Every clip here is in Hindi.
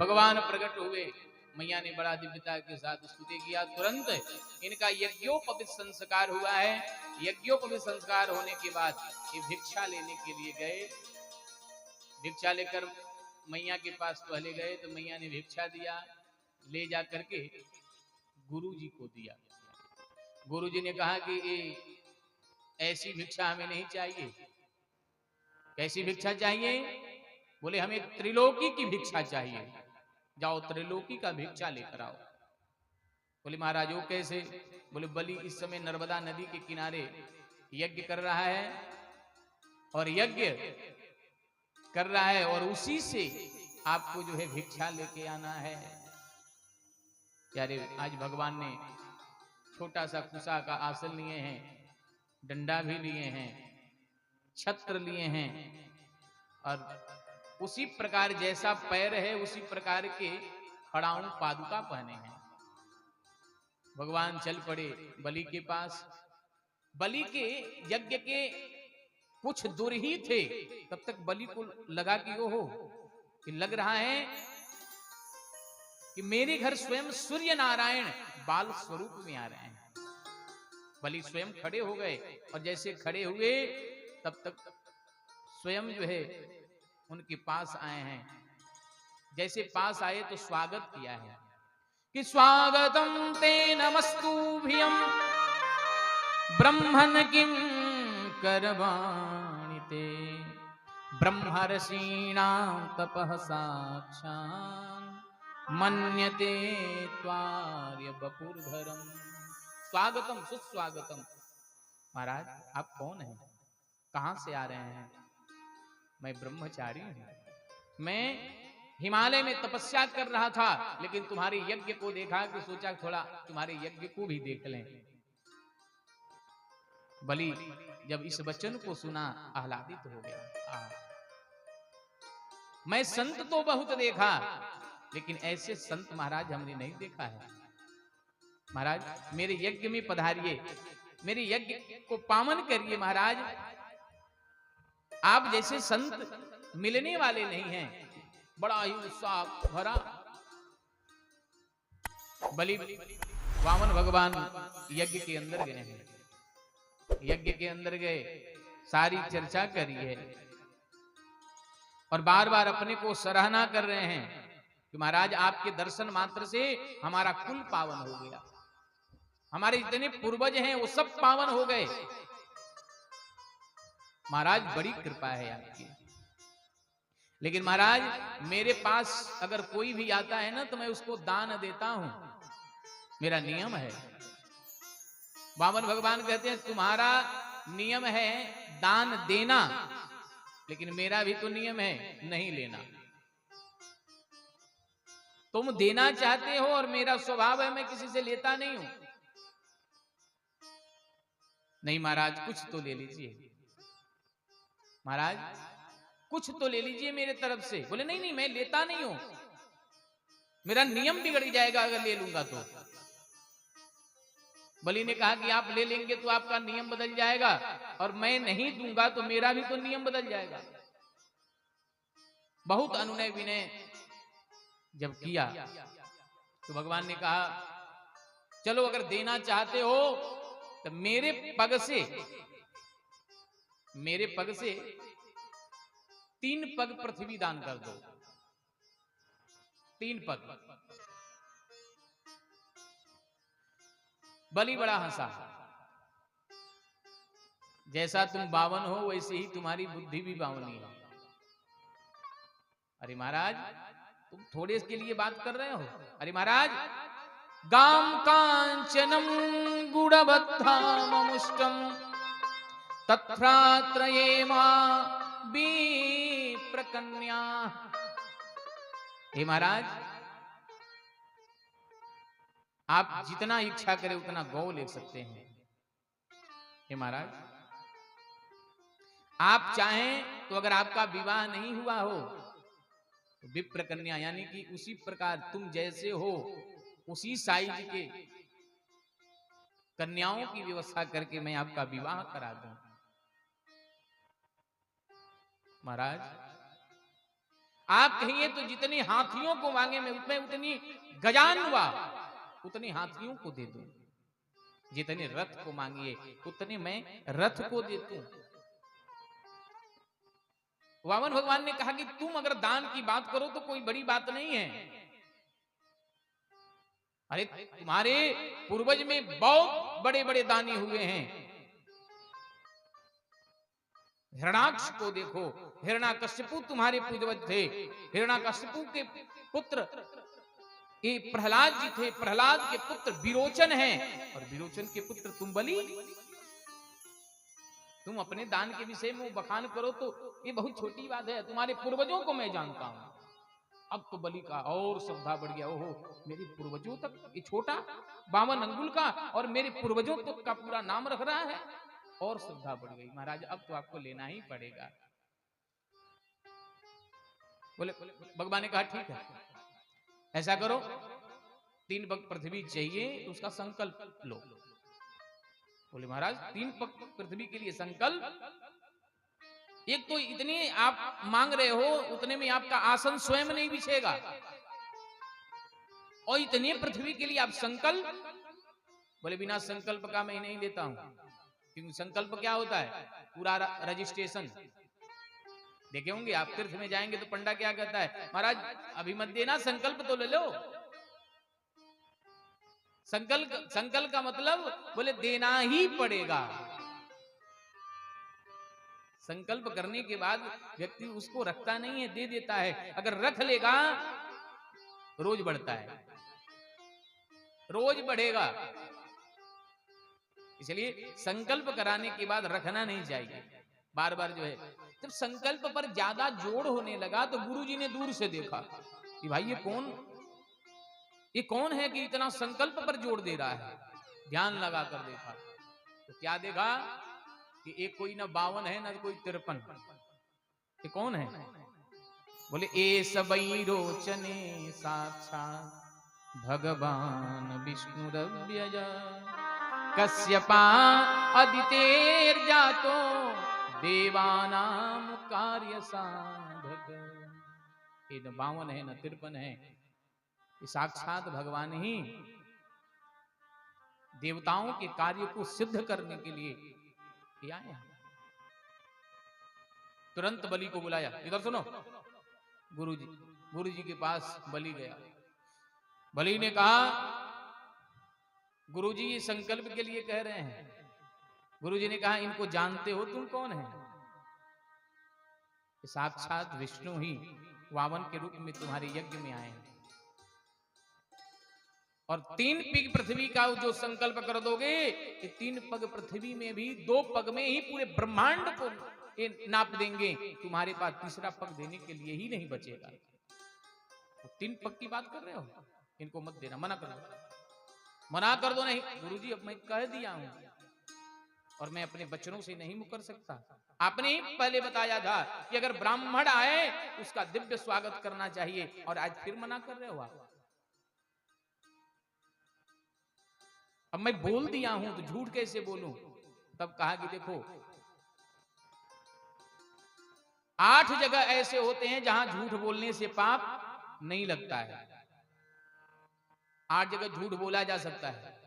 भगवान प्रकट हुए, मैया ने बड़ा दिव्यता के साथ स्तुति किया। तुरंत इनका यज्ञोपवीत संस्कार हुआ है। यज्ञोपवीत संस्कार होने के बाद ये भिक्षा लेने के लिए गए। भिक्षा लेकर मैया के पास पहले गए तो मैया ने भिक्षा दिया, ले जा करके गुरु जी को दिया। गुरु जी ने कहा कि ये ऐसी भिक्षा हमें नहीं चाहिए। कैसी भिक्षा चाहिए? बोले हमें त्रिलोकी की भिक्षा चाहिए, जाओ त्रिलोकी का भिक्षा लेकर आओ। बोले महाराज वो कैसे? बोले बलि इस समय नर्मदा नदी के किनारे यज्ञ कर रहा है, और यज्ञ कर रहा है और उसी से आपको जो है भिक्षा लेके आना है। यारे आज भगवान ने छोटा सा कुसा का आसन लिए हैं, डंडा भी लिए हैं, छत्र लिए हैं, और उसी प्रकार जैसा पैर है उसी प्रकार के खड़ाऊं पादुका पहने हैं। भगवान चल पड़े बलि के पास। बलि के यज्ञ के कुछ दूर ही थे, तब तक बलि को लगा कि ओहो, कि लग रहा है कि मेरे घर स्वयं सूर्य नारायण बाल स्वरूप में आ रहे हैं। बलि स्वयं खड़े हो गए, और जैसे खड़े हुए तब तक स्वयं जो है उनके पास आए हैं। जैसे पास आए तो स्वागत किया है कि स्वागतम ते नमस्तुभ्यं ब्रह्मन् किं करवाणि ते ब्रह्मर्षीणां तपः साक्षान् मन्यते त्वार्य वपुर्धरम्। स्वागतम सुस्वागतम। महाराज आप कौन हैं? कहां से आ रहे हैं? मैं ब्रह्मचारी हूं। मैं हिमालय में तपस्या कर रहा था, लेकिन तुम्हारे यज्ञ को देखा कि सोचा थोड़ा तुम्हारे यज्ञ को भी देख लें। बलि जब इस वचन को सुना आह्लादित हो गया। मैं संत तो बहुत देखा, लेकिन ऐसे संत महाराज हमने नहीं देखा है। महाराज मेरे यज्ञ में पधारिए, मेरे यज्ञ को पावन करिए। महाराज आप जैसे संत मिलने वाले नहीं हैं। बड़ा ही उत्साह भरा बलि वामन भगवान यज्ञ के अंदर गए हैं। यज्ञ के अंदर गए, सारी चर्चा करी है, और बार बार अपने को सराहना कर रहे हैं कि महाराज आपके दर्शन मात्र से हमारा कुल पावन हो गया, हमारे जितने पूर्वज हैं वो सब पावन हो गए। महाराज बड़ी कृपा है आपकी। लेकिन महाराज मेरे पास अगर कोई भी आता है ना तो मैं उसको दान देता हूं, मेरा नियम है। वामन भगवान कहते हैं तुम्हारा नियम है दान देना, लेकिन मेरा भी तो नियम है नहीं लेना। तुम देना चाहते हो और मेरा स्वभाव है मैं किसी से लेता नहीं हूं। नहीं महाराज कुछ तो ले लीजिए, महाराज कुछ तो ले लीजिए मेरे तरफ से। बोले नहीं नहीं मैं लेता नहीं हूं, मेरा नियम बिगड़ जाएगा अगर ले लूंगा तो। बलि ने कहा कि आप ले लेंगे तो आपका नियम बदल जाएगा, और मैं नहीं दूंगा तो मेरा भी तो नियम बदल जाएगा। बहुत अनुनय विनय जब किया तो भगवान ने कहा चलो अगर देना चाहते हो तो मेरे पग से 3 पग पृथ्वी दान कर दो। 3 पग। बलि बड़ा हंसा। जैसा तुम बावन हो वैसे ही तुम्हारी बुद्धि भी बावनी है। अरे महाराज तुम थोड़े के लिए बात कर रहे हो। अरे महाराज गाम कांचनम गुणबद्धामुष्टम तत्रात्रयेमा विप्रकन्या। हे महाराज आप जितना इच्छा करें उतना गौ ले सकते हैं। हे महाराज आप चाहें तो अगर आपका विवाह नहीं हुआ हो तो विप्र कन्या यानी कि उसी प्रकार तुम जैसे हो उसी साइज के कन्याओं की व्यवस्था करके मैं आपका विवाह करा दूं। महाराज आप कहिए तो जितनी हाथियों को मांगे मैं उसमें उतनी गजान हुआ उतनी हाथियों को दे दूं, जितने रथ को मांगिए उतने मैं रथ को दे दूं। वामन भगवान ने कहा कि तुम अगर दान की बात करो तो कोई बड़ी बात नहीं है। अरे तुम्हारे पूर्वज में बहुत बड़े बड़े दानी हुए हैं। हिरणाक्ष को देखो, हिरणाकश्यपु तुम्हारे पूर्वज थे। हिरणाकश्यपु के पुत्र ये प्रहलाद जी थे, प्रहलाद के पुत्र विरोचन हैं, और विरोचन के पुत्र तुम बलि। तुम अपने दान के विषय में बखान करो तो ये बहुत छोटी बात है। तुम्हारे पूर्वजों को मैं जानता हूं। अब तो बलि का और श्रद्धा बढ़ गया। ओहो, मेरे पूर्वजों तक ये छोटा 52 अंगुल का और मेरे पूर्वजों तक का पूरा नाम रख रहा है, और श्रद्धा बढ़ गई। महाराज अब तो आपको लेना ही पड़ेगा। बोले भगवान ने कहा ठीक है, ऐसा करो 3 पग पृथ्वी चाहिए तो उसका संकल्प लो। बोले महाराज 3 पग पृथ्वी के लिए संकल्प, एक तो इतनी आप मांग रहे हो उतने में आपका आसन स्वयं नहीं बिछेगा, और इतनी पृथ्वी के लिए आप संकल्प। बोले बिना संकल्प का मैं नहीं लेता हूं, क्योंकि संकल्प क्या होता है, पूरा रजिस्ट्रेशन। देखे होंगे आप तीर्थ में जाएंगे तो पंडा क्या कहता है, महाराज अभी मत देना, संकल्प तो ले लो। संकल्प का मतलब बोले देना ही पड़ेगा। संकल्प करने के बाद व्यक्ति उसको रखता नहीं है, दे देता है। अगर रख लेगा रोज बढ़ता है, रोज बढ़ेगा। इसलिए संकल्प कराने के बाद रखना नहीं चाहिए बार बार जो है। जब संकल्प पर ज्यादा जोड़ होने लगा तो गुरुजी ने दूर से देखा कि भाई ये कौन है कि इतना संकल्प पर जोड़ दे रहा है। ध्यान लगा कर देखा तो क्या देखा कि एक कोई ना 52 है ना कोई 53। ये कौन है? बोले ए सबई रोचने साक्षात भगवान विष्णुरव्यय कश्यपा अदितेर जातो देवानाम कार्य साधक। ये न 52 है न 53 है, ये साक्षात भगवान ही देवताओं के कार्य को सिद्ध करने के लिए आए हैं। तुरंत बलि को बुलाया, इधर सुनो। गुरुजी के पास बलि गया। बलि ने कहा गुरुजी ये संकल्प के लिए कह रहे हैं। गुरुजी ने कहा इनको जानते हो तुम कौन है? साक्षात विष्णु ही वामन के रूप में तुम्हारे यज्ञ में आए हैं, और 3 पग पृथ्वी का जो संकल्प कर दोगे, ये 3 पग पृथ्वी में भी 2 पग में ही पूरे ब्रह्मांड को नाप देंगे। तुम्हारे पास तीसरा पग देने के लिए ही नहीं बचेगा। तो 3 पग की बात कर रहे हो, इनको मत देना, मना कर दो, मना कर दो। नहीं गुरुजी अब मैं कह दिया हूं और मैं अपने बच्चों से नहीं मुकर सकता। आपने ही पहले बताया था कि अगर ब्राह्मण आए उसका दिव्य स्वागत करना चाहिए, और आज फिर मना कर रहे हो आप। अब मैं बोल दिया हूं तो झूठ कैसे बोलूं? तब कहा कि देखो 8 जगह ऐसे होते हैं जहां झूठ बोलने से पाप नहीं लगता है। 8 जगह झूठ बोला जा सकता है।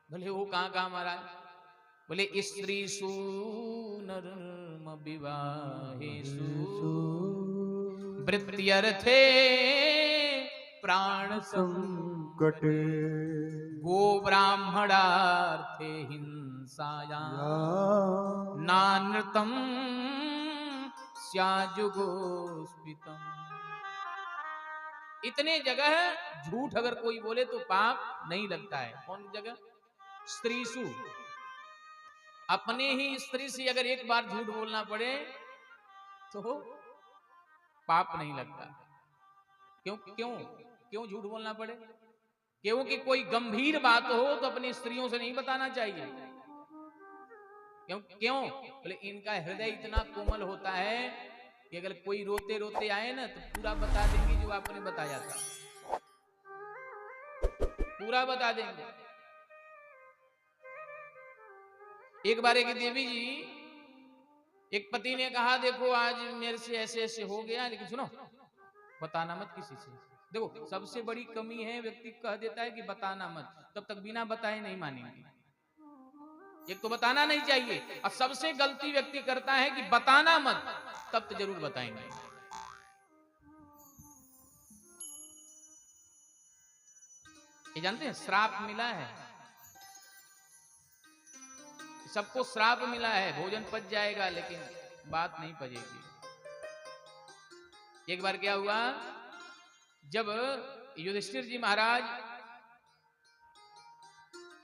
बोले वो कहां महाराज? बोले स्त्रीषु नर्म विवाहेषु वृत्त्यर्थे प्राण संकटे गो ब्राह्मणार्थे हिंसायां नानृतम स्याजुगोस्मितम। इतने जगह झूठ अगर कोई बोले तो पाप नहीं लगता है। कौन जगह? स्त्रीषु, अपने ही स्त्री से अगर एक बार झूठ बोलना पड़े तो पाप नहीं लगता। क्यों क्यों क्यों झूठ बोलना पड़े? क्योंकि कोई गंभीर बात हो तो अपनी स्त्रियों से नहीं बताना चाहिए। क्यों क्यों? बोले इनका हृदय इतना कोमल होता है कि अगर कोई रोते रोते आए ना तो पूरा बता देंगे जो आपने बताया था, पूरा बता देंगे। एक बार एक देवी जी एक पति ने कहा देखो आज मेरे से ऐसे ऐसे हो गया, लेकिन सुनो बताना मत किसी से। देखो सबसे बड़ी कमी है, व्यक्ति कह देता है कि बताना मत, तब तक बिना बताए नहीं मानेंगे। एक तो बताना नहीं चाहिए, और सबसे गलती व्यक्ति करता है कि बताना मत, तब तो जरूर बताएंगे। ये जानते हैं श्राप मिला है, सबको श्राप मिला है, भोजन पच जाएगा लेकिन बात नहीं पचेगी। एक बार क्या हुआ, जब युधिष्ठिर जी महाराज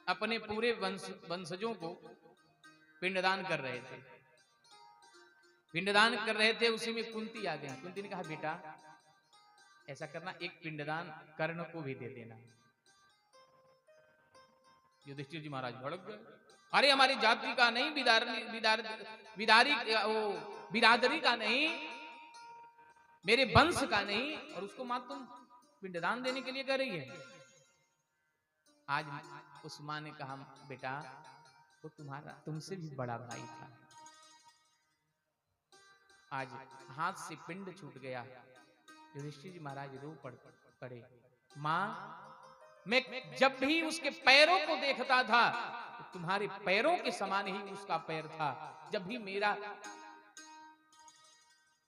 अपने पूरे वंशजों को पिंडदान कर रहे थे, पिंडदान कर रहे थे, उसी में कुंती आ गई। कुंती ने कहा बेटा ऐसा करना, एक पिंडदान कर्ण को भी दे देना। युधिष्ठिर जी महाराज भड़क गए, अरे हमारी जाति का नहीं, बिरादरी का नहीं, मेरे वंश का नहीं, और उसको मां तुम पिंडदान देने के लिए कह रही है। आज उस मां ने कहा बेटा वो तुम्हारा तुमसे भी बड़ा भाई था, आज हाथ से पिंड छूट गया। युधिष्ठिर जी महाराज रो पड़े। मां मैं जब भी उसके पैरों को देखता था तो तुम्हारे पैरों के समान ही उसका पैर था, जब भी मेरा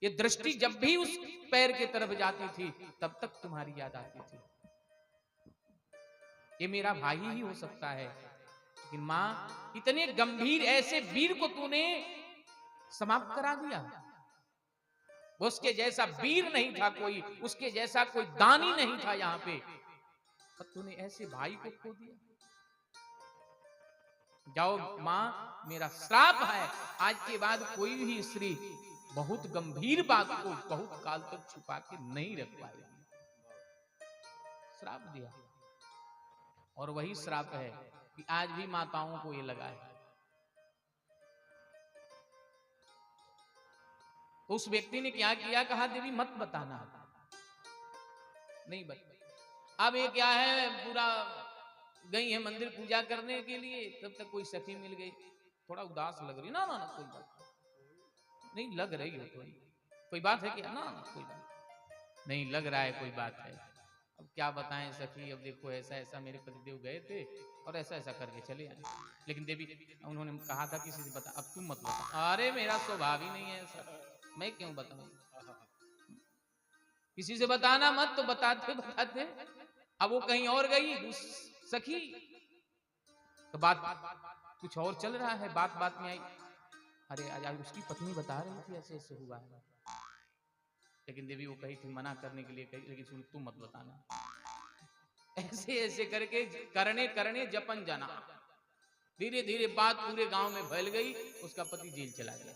ये दृष्टि जब भी उस पैर की तरफ जाती थी तब तक तुम्हारी याद आती थी। ये मेरा भाई ही हो सकता है, लेकिन मां इतने गंभीर ऐसे वीर को तूने समाप्त करा दिया। उसके जैसा वीर नहीं था कोई, उसके जैसा कोई दानी नहीं था यहाँ पे, और तूने ऐसे भाई को खो दिया। जाओ मां मेरा श्राप है, आज के बाद कोई भी स्त्री बहुत गंभीर बात को बहुत काल तक छुपा के नहीं रख पाएगी। श्राप दिया, और वही श्राप है कि आज भी माताओं को ये लगा है। उस व्यक्ति ने क्या किया, कहा देवी मत बताना, नहीं बता। अब ये क्या है, पूरा गई है मंदिर पूजा करने के लिए, तब तक कोई सखी मिल गई, थोड़ा उदास लग रही, ना ना ना कोई बात नहीं, लग रही हो थोड़ी, कोई बात है क्या, ना ना कोई बात नहीं, लग रहा है कोई बात है। अब क्या बताएं सखी, अब देखो ऐसा ऐसा मेरे पतिदेव गए थे और ऐसा ऐसा करके चले आए, लेकिन देवी उन्होंने कहा था किसी से बता, अब तुम मत बता। अरे मेरा स्वभाव ही नहीं है ऐसा, मैं क्यों बताऊं, किसी से बताना मत, तो बताते बताते अब वो कहीं और गई सखी, तो बात कुछ और चल रहा है, बात बात में आई, अरे आज उसकी पत्नी बता रही थी ऐसे ऐसे हुआ है, लेकिन देवी वो कही थी, मना करने के लिए कही, लेकिन सुन तुम मत बताना। ऐसे ऐसे करके करने करने जपन जाना, धीरे धीरे बात पूरे गांव में फैल गई, उसका पति जेल चला गया।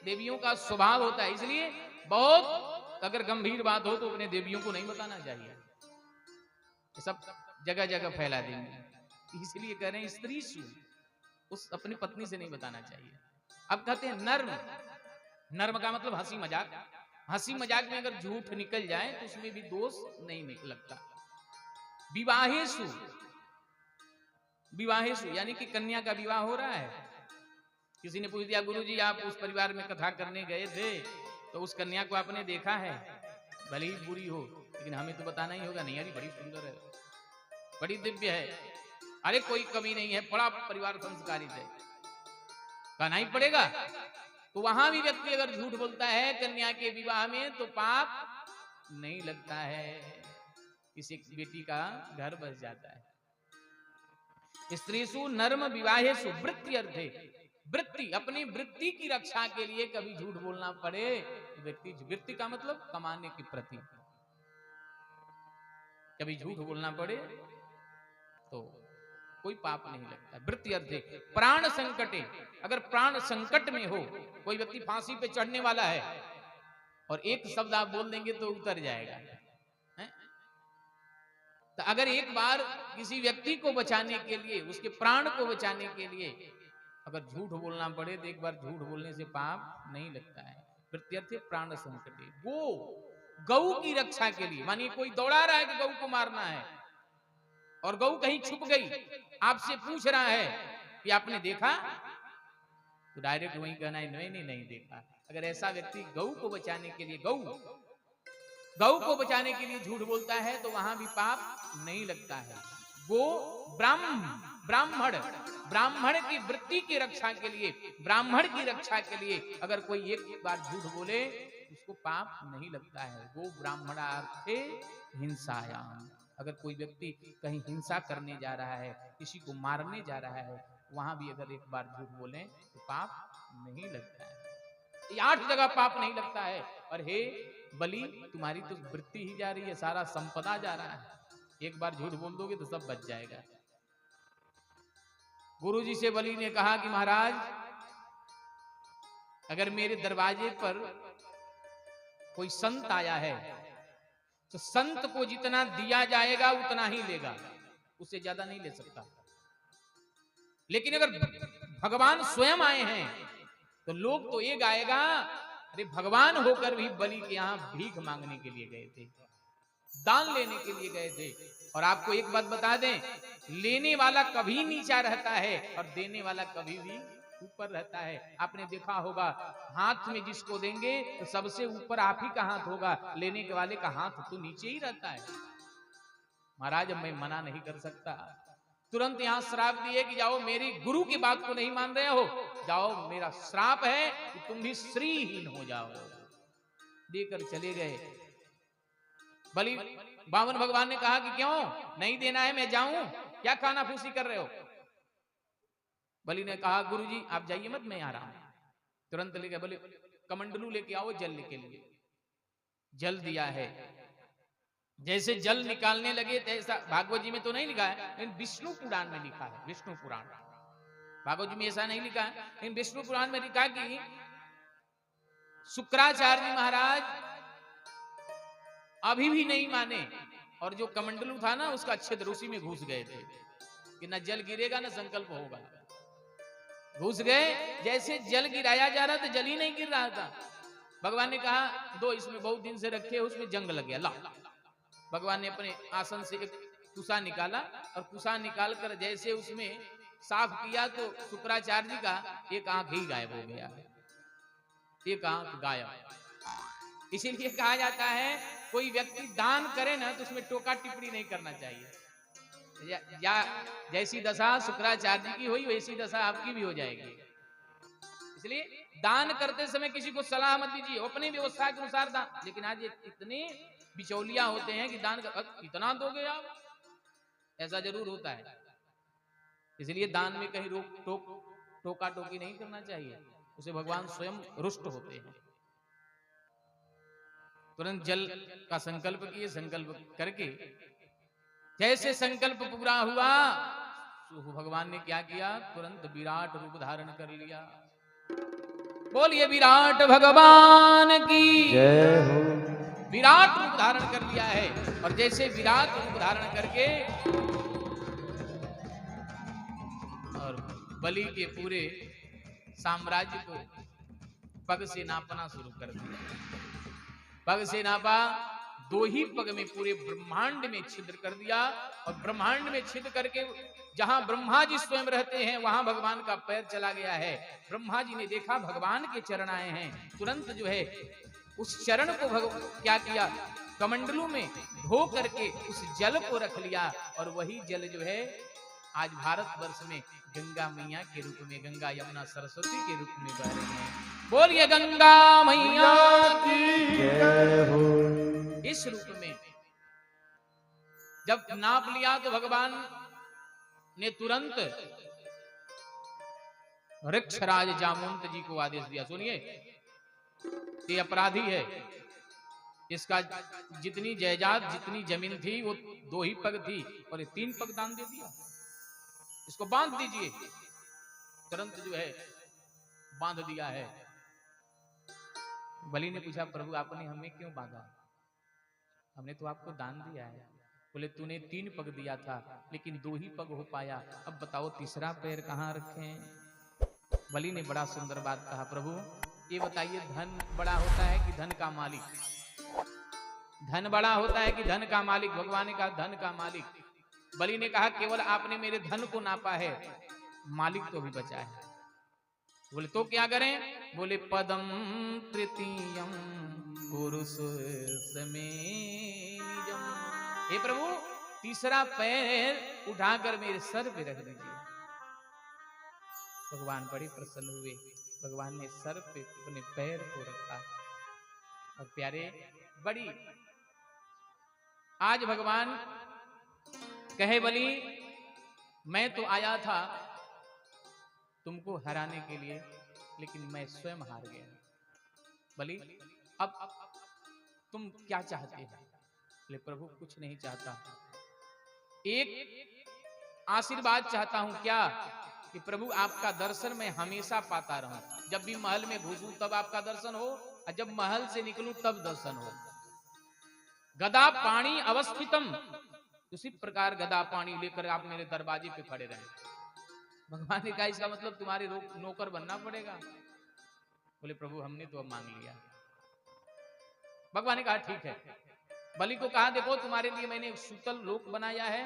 देवियों का स्वभाव होता है, इसलिए बहुत अगर गंभीर बात हो तो अपने देवियों को नहीं बताना चाहिए, सब जगह जगह फैला देंगे। इसलिए कह रहे हैं स्त्री सु, उस अपनी पत्नी से नहीं बताना चाहिए। अब कहते हैं नर्म, नर्म का मतलब हंसी मजाक, हंसी मजाक में अगर झूठ निकल जाए तो उसमें भी दोष नहीं लगता। विवाहेषु, विवाहेषु यानी कि कन्या का विवाह हो रहा है, किसी ने पूछ दिया गुरुजी आप उस परिवार में कथा करने गए थे तो उस कन्या को आपने देखा है, भले ही बुरी हो लेकिन हमें तो बताना ही होगा, नहीं अरे बड़ी सुंदर है, बड़ी दिव्य है, अरे कोई कमी नहीं है, बड़ा परिवार संस्कारित है, कहना ही पड़ेगा। तो वहां भी व्यक्ति अगर झूठ बोलता है कन्या के विवाह में तो पाप नहीं लगता है, किसी बेटी का घर बस जाता है। स्त्रीसु नर्म विवाहेषु वृत्ति अर्थे, वृत्ति अपनी वृत्ति की रक्षा के लिए कभी झूठ बोलना पड़े, व्यक्ति वृत्ति का मतलब कमाने के प्रति कभी झूठ बोलना पड़े तो कोई पाप नहीं लगता। वृत्ति अर्थे प्राण संकटे, अगर प्राण संकट में हो, कोई व्यक्ति फांसी पे चढ़ने वाला है और एक शब्द आप बोल देंगे तो उतर जाएगा, तो अगर एक बार किसी व्यक्ति को बचाने के लिए, उसके प्राण को बचाने के लिए अगर झूठ बोलना पड़े तो एक बार झूठ बोलने से पाप नहीं लगता है। प्रत्यर्थ प्राण संकटे, गौ की रक्षा के लिए, मानिए कोई दौड़ा रहा है कि गौ को मारना है और गौ कहीं छुप गई, आपसे पूछ रहा है कि आपने देखा, तो डायरेक्ट वही कहना है मैंने नहीं देखा। अगर ऐसा व्यक्ति गौ को बचाने के लिए गौ को बचाने के लिए झूठ बोलता है तो वहां भी पाप नहीं लगता है। गो ब्राह्मण की वृत्ति की रक्षा के लिए, ब्राह्मण की रक्षा के लिए अगर कोई एक बार झूठ बोले उसको पाप नहीं लगता है। गो ब्राह्मणार्थे हिंसायाम, अगर कोई व्यक्ति कहीं हिंसा करने जा रहा है, किसी को मारने जा रहा है, वहां भी अगर एक बार झूठ बोले तो पाप नहीं लगता है। 8 जगह पाप नहीं लगता है। और हे बलि, तुम्हारी तो वृत्ति ही जा रही है, सारा संपदा जा रहा है, एक बार झूठ बोल दोगे तो सब बच जाएगा। गुरुजी से बलि ने कहा कि महाराज, अगर मेरे दरवाजे पर कोई संत आया है तो संत को जितना दिया जाएगा उतना ही लेगा, उससे ज्यादा नहीं ले सकता। लेकिन अगर भगवान स्वयं आए हैं तो लोग तो ये गाएगा, अरे भगवान होकर भी बलि के यहां भीख मांगने के लिए गए थे, दान लेने के लिए गए थे। और आपको एक बात बता दें, लेने वाला कभी नीचा रहता है और देने वाला कभी भी ऊपर रहता है। आपने देखा होगा, हाथ में जिसको देंगे तो सबसे ऊपर आप ही का हाथ होगा, लेने के वाले का हाथ तो नीचे ही रहता है। महाराज मैं मना नहीं कर सकता, तुरंत यहां श्राप दिए कि जाओ, मेरी गुरु की बात को नहीं मान रहे हो, जाओ, मेरा श्राप है कि तुम भी श्रीहीन हो जाओ। देकर चले गए। बलि बामन भगवान ने कहा कि क्यों नहीं देना है, मैं जाऊं, क्या खाना फूसी कर रहे हो? बलि ने कहा गुरुजी आप जाइए मत, मैं आ रहा हूं। तुरंत ले गए। बोले कमंडलू लेके आओ जल लेके लिए। जल दिया है। जैसे जल निकालने लगे तैसा, भागवत जी में तो नहीं लिखा है लेकिन विष्णु पुराण में लिखा है, विष्णु पुराण, भागवत जी में ऐसा नहीं लिखा है लेकिन विष्णु पुराण में लिखा कि शुक्राचार्य जी महाराज अभी भी नहीं माने, और जो कमंडलू था ना उसका छिद्र उसी में घुस गए थे कि न जल गिरेगा न संकल्प होगा। घुस गए। जैसे जल गिराया जा रहा था, जल ही नहीं गिर रहा था। भगवान ने कहा दो, इसमें बहुत दिन से रखे, उसमें जंग लग गया, ला। भगवान ने अपने आसन से एक कुसा निकाला और कुसा निकाल कर जैसे उसमें साफ किया तो शुक्राचार्य जी का एक आंख ही गायब हो गया, एक आंख गायब। इसीलिए कहा जाता है कोई व्यक्ति दान करे ना तो उसमें टोका टिप्पणी नहीं करना चाहिए। या जैसी दशा शुक्राचार्य जी की हुई वैसी दशा आपकी भी हो जाएगी। इसलिए दान करते समय किसी को सलाह मत दीजिए, अपनी व्यवस्था के अनुसार दान। लेकिन आज इतने बिचौलिया होते हैं कि दान कितना दोगे आप, ऐसा जरूर होता है। इसलिए दान में कहीं टोका टोकी नहीं करना चाहिए, उसे भगवान स्वयं रुष्ट होते हैं। तुरंत जल का संकल्प किए, संकल्प करके जैसे संकल्प पूरा हुआ तो भगवान ने क्या किया, तुरंत विराट रूप धारण कर लिया। बोलिए विराट भगवान की जय हो। विराट रूप धारण कर लिया है। और जैसे विराट रूप धारण करके और बलि के पूरे साम्राज्य को पग से नापना शुरू कर दिया। पग से नापा, 2 ही पग में पूरे ब्रह्मांड में छिद्र कर दिया। और ब्रह्मांड में छिद्र करके जहां ब्रह्मा जी स्वयं रहते हैं वहां भगवान का पैर चला गया है। ब्रह्मा जी ने देखा भगवान के चरण आए हैं, तुरंत जो है उस चरण को क्या किया, कमंडलू में धो करके उस जल को रख लिया। और वही जल जो है आज भारतवर्ष में गंगा मैया के रूप में, गंगा यमुना सरस्वती के रूप में बह रही हैं। बोलिए गंगा मैया की जय हो। इस रूप में जब नाप लिया तो भगवान ने तुरंत वृक्षराज जामवंत जी को आदेश दिया, सुनिए ये अपराधी है, इसका जितनी जायदाद जितनी जमीन थी वो 2 ही पग थी और ये 3 पग दान दे दिया, इसको बांध दीजिए। तुरंत जो है बांध दिया है। बलि ने पूछा प्रभु आपने हमें क्यों बांधा, हमने तो आपको दान दिया है। बोले तूने 3 पग दिया था लेकिन 2 ही पग हो पाया, अब बताओ तीसरा पैर कहां रखें। बलि ने बड़ा सुंदर बात कहा, प्रभु ये बताइए धन बड़ा होता है कि धन का मालिक, धन बड़ा होता है कि धन का मालिक। भगवान ने कहा धन का मालिक। बलि ने कहा केवल आपने मेरे धन को नापा है, मालिक तो भी बचा है। बोले तो क्या करें? बोले पदम तृतीयम पुरुष समेनिजम। हे प्रभु, तीसरा पैर उठाकर मेरे सर पे रख दीजिए। भगवान बड़े प्रसन्न हुए। भगवान ने सर पे अपने पैर को रखा। और प्यारे, बड़ी आज भगवान कहे बलि, मैं तो आया था तुमको हराने के लिए, लेकिन मैं स्वयं हार गया। बलि, अब तुम क्या चाहते हो? बोले प्रभु कुछ नहीं चाहता, एक आशीर्वाद चाहता हूं। क्या? कि प्रभु आपका दर्शन मैं हमेशा पाता रहूं। जब भी महल में घुसूं तब आपका दर्शन हो, और जब महल से निकलूं तब दर्शन हो। गदा पानी अवस्थितम, उसी प्रकार गदा पानी लेकर आप मेरे दरवाजे पे खड़े रहे। भगवान ने कहा इसका मतलब तुम्हारे नौकर बनना पड़ेगा। बोले प्रभु हमने तो अब मांग लिया। भगवान ने कहा ठीक है। बलि को कहा देखो तुम्हारे लिए मैंने एक सूतल लोक बनाया है,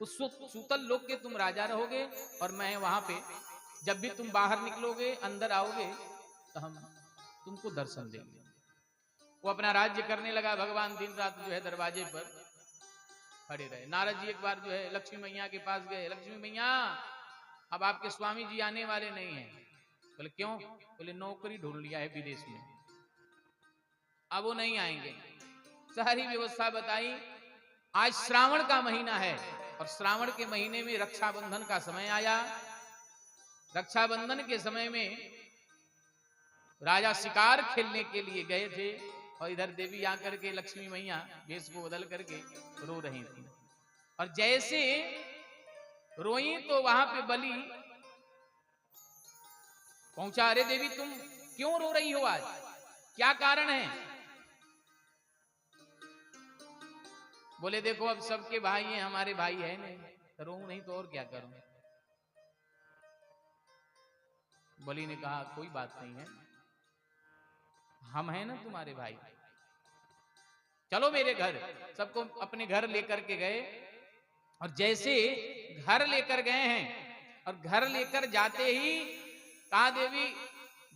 उस सूतल लोक के तुम राजा रहोगे, और मैं वहां पे जब भी तुम बाहर निकलोगे अंदर आओगे तो हम तुमको दर्शन देंगे। वो अपना राज्य करने लगा। भगवान दिन रात जो है दरवाजे पर खड़े रहे। नारद जी एक बार जो है लक्ष्मी मैया के पास गए। लक्ष्मी मैया, अब आपके स्वामी जी आने वाले नहीं हैं। बोले क्यों? बोले नौकरी ढूंढ लिया है विदेश में, अब वो नहीं आएंगे। सारी व्यवस्था बताई। आज श्रावण का महीना है, और श्रावण के महीने में रक्षाबंधन का समय आया। रक्षाबंधन के समय में राजा शिकार खेलने के लिए गए थे, और इधर देवी आकर के लक्ष्मी मैया वेश को बदल करके रो रही थी। और जैसे रोई तो वहां पे बलि पहुंचा। अरे देवी तुम क्यों रो रही हो? आज क्या कारण है? बोले देखो अब सबके भाई हैं, हमारे भाई है नहीं, रो नहीं तो और क्या करूं। बलि ने कहा कोई बात नहीं है, हम हैं ना तुम्हारे भाई, चलो मेरे घर। सबको अपने घर लेकर के गए। और जैसे घर लेकर गए हैं, और घर लेकर जाते ही कहा देवी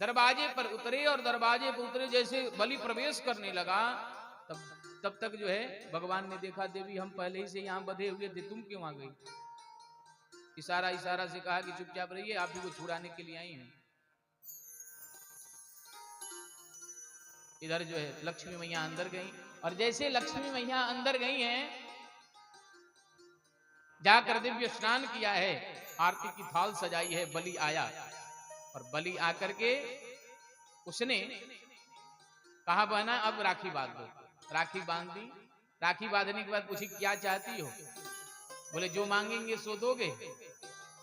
दरवाजे पर उतरे, और दरवाजे पर उतरे जैसे बलि प्रवेश करने लगा, तब तक जो है भगवान ने देखा देवी हम पहले ही से यहाँ बंधे हुए थे, तुम क्यों आ गई? इशारा इशारा से कहा कि चुपचाप रहिए, आप ही को छुड़ाने के लिए आई हैं। इधर जो है लक्ष्मी मैया अंदर गई, और जैसे लक्ष्मी मैया अंदर गई हैं, जाकर दिव्य स्नान किया है, आरती की थाल सजाई है, बलि आया। और बलि आकर के उसने कहा बहना अब राखी बांध दो। राखी बांध दी। राखी बांधने के बाद पूछी क्या चाहती हो? बोले जो मांगेंगे सो दोगे।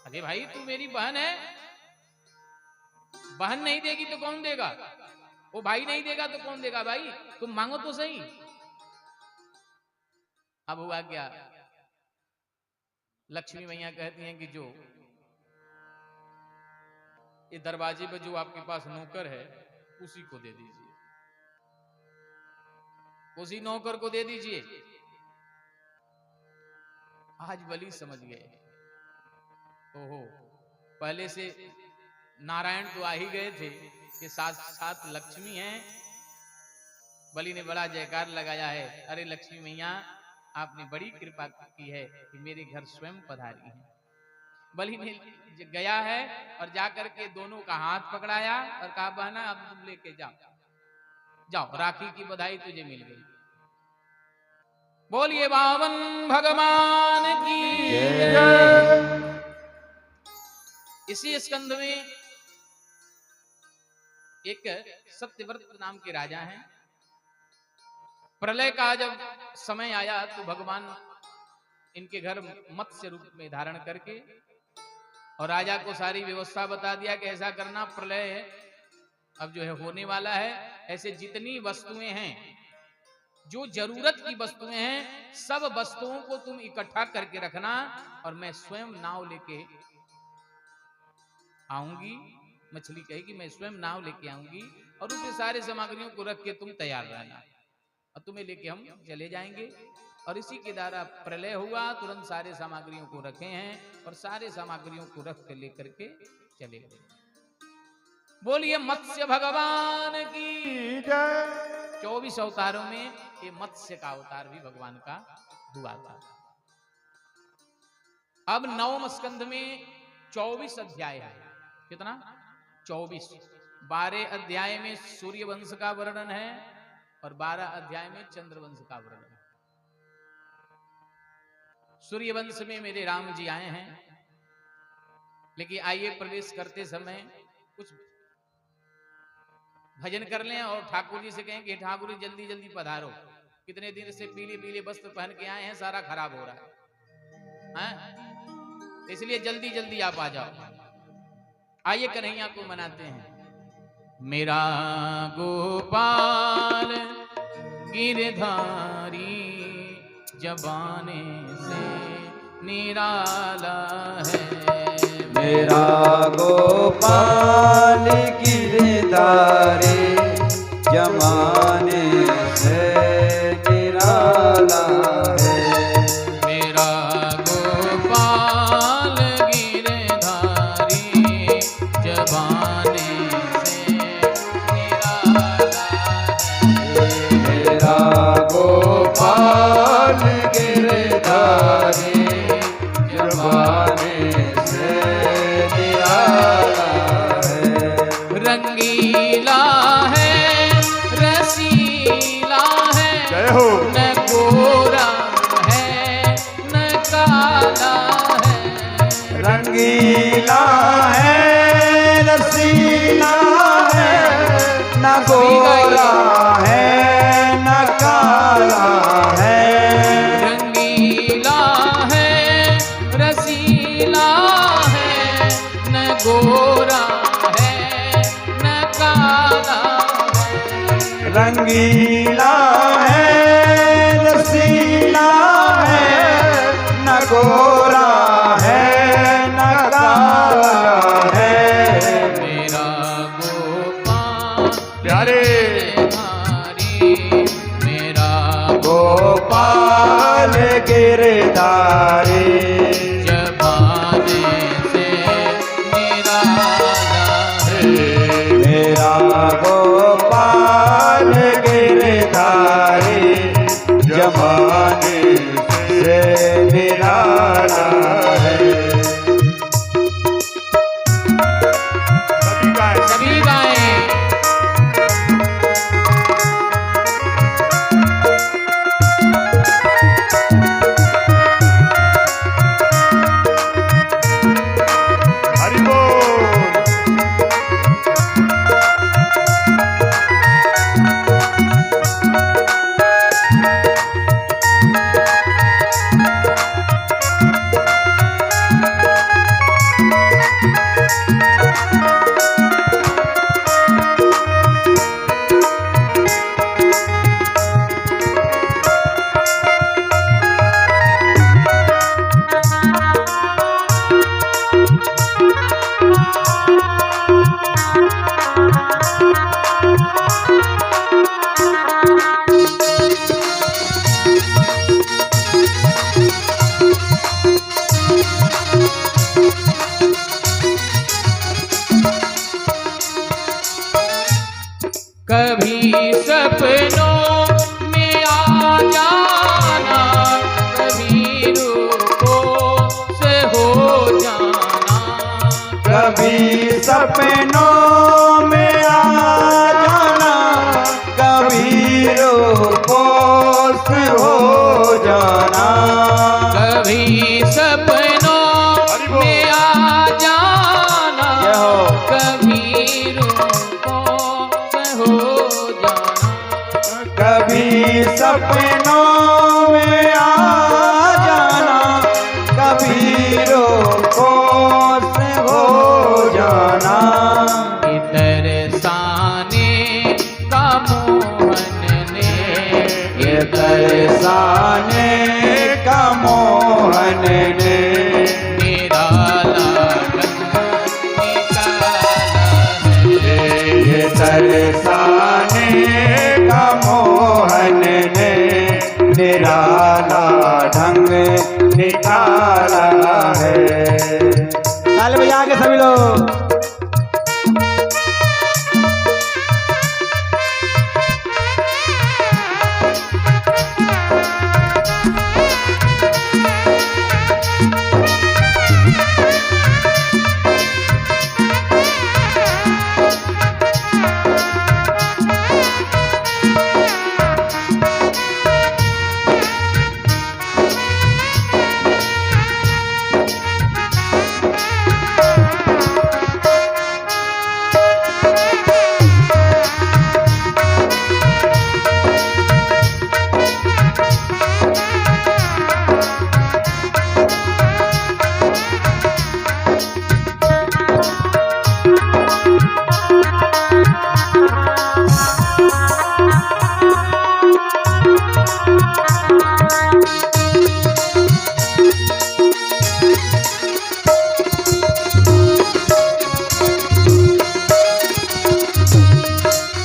अरे भाई तू मेरी बहन है, बहन नहीं देगी तो कौन देगा? वो भाई नहीं देगा तो कौन देगा? भाई तुम मांगो तो सही। अब हुआ क्या? लक्ष्मी मैया कहती हैं कि जो ये दरवाजे पर जो आपके पास नौकर है उसी को दे दीजिए, उसी नौकर को दे दीजिए। आज बलि समझ गए, ओहो पहले से नारायण तो आ ही गए थे, कि साथ साथ लक्ष्मी हैं। बलि ने बड़ा जयकार लगाया है, अरे लक्ष्मी मैया आपने बड़ी कृपा की है कि मेरे घर स्वयं पधारी है। बलि ने गया है और जाकर के दोनों का हाथ पकड़ाया और कहा बहना अब तुम लेके जाओ, जाओ राखी की बधाई तुझे मिल गई। बोलिए बावन भगवान की जय। इसी स्कंध में एक सत्यव्रत नाम के राजा हैं। प्रलय का जब समय आया तो भगवान इनके घर मत्स्य रूप में धारण करके और राजा को सारी व्यवस्था बता दिया कि ऐसा करना, प्रलय अब जो है होने वाला है, ऐसे जितनी वस्तुएं हैं, जो जरूरत की वस्तुएं हैं, सब वस्तुओं को तुम इकट्ठा करके रखना और मैं स्वयं नाव लेके आऊंगी। मछली कहेगी मैं स्वयं नाव लेके आऊंगी और उसके सारे सामग्रियों को रख के तुम तैयार रहना और तुम्हें लेके हम चले जाएंगे। और इसी के द्वारा प्रलय हुआ। तुरंत सारे सामग्रियों को रखे हैं और सारे सामग्रियों को रख के लेकर के चले गए। बोलिए मत्स्य भगवान की जय। 24 अवतारों में ये मत्स्य का अवतार भी भगवान का हुआ था। अब 9वें स्कंध में 24 अध्याय है। कितना? 24। 12 अध्याय में सूर्य वंश का वर्णन है और 12 अध्याय में चंद्र वंश का वर्णन है। सूर्य वंश में मेरे राम जी आए हैं, लेकिन आइए प्रवेश करते समय कुछ भजन कर लें और ठाकुर जी से कहें कि ठाकुर जी जल्दी जल्दी पधारो, कितने दिन से पीले पीले वस्त्र पहन के आए हैं, सारा खराब हो रहा है, इसलिए जल्दी जल्दी आप आ जाओ। आइए कन्हैया को मनाते हैं। मेरा गोपाल गिरधारी जबाने से निराला है। मेरा गोपाल गिरधारी जमाने से निराला है। मेरा गोपाल गिरधारी जबाने से निराला है। मेरा गोपाल गिरधारी जबाने से निराला है। रंगीला है रसीला है, जय हो। न गोरा है न काला है। रंगीला है रसीला है, न गोरा है न काला है। रंगीला है रसीला है, न गोरा है न काला है। रंगीला है रसीला है, न गोरा है न काला है। मेरा गोपाल प्यारे गिरधारी, मेरा गोपाल गिरधारी जबाने से निराला है। मेरा गोपाल गिरधारी जमाने से निराला है। सभी गाएं। हरि बोल। कभी सपनों में आ जाना, कभी रूपों से हो जाना। कभी सपनों में आ जाना, कभी रोपोस हो जाना। कभी सपनों में आ जाना, कभी रूपों से हो जाना। कभी सपनों में आ जाना, कभी रोपोस हो जाना। तरसाने का मोहन ने, ये तरसाने का मोहन ने निराला निकाला है। ये तरसाने का मोहन ने निराला ढंग निकाला है। ताली बजा के सभी लोग।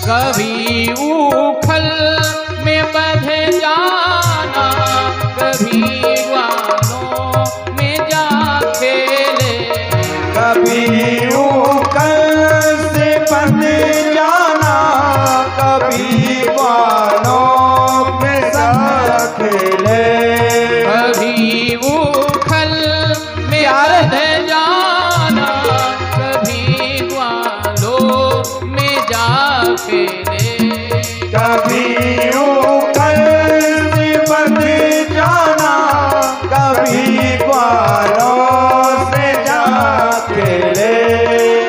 कभी उखल में बंध जाना, कभी वानों में जा खेले। कभी उकल से बंध जाना, कभी वानों के साथ खेले। कभी उखल में बंध जाना, कभी वानों में जा खेले। कभी उकल से बंध जाना, कभी वानों से जा खेले।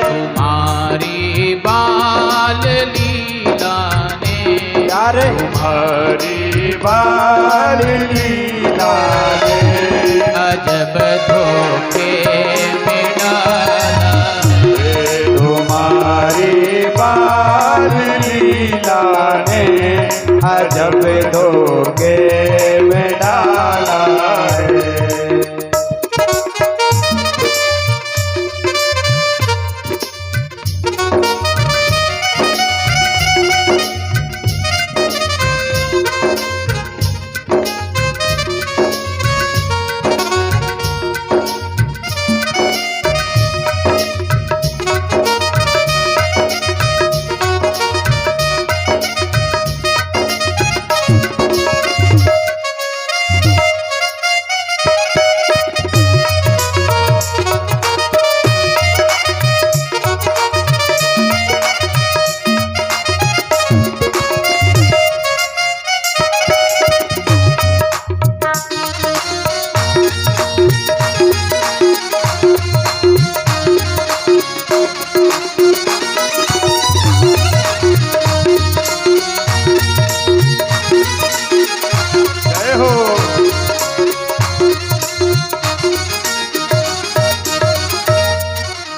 तुम्हारी बाल लीला ने, यार तुम्हारी बाल लीला ने अजब धोखे में डाला है। तुम्हारी बाल लीला ने अजब धोखे में डाला है।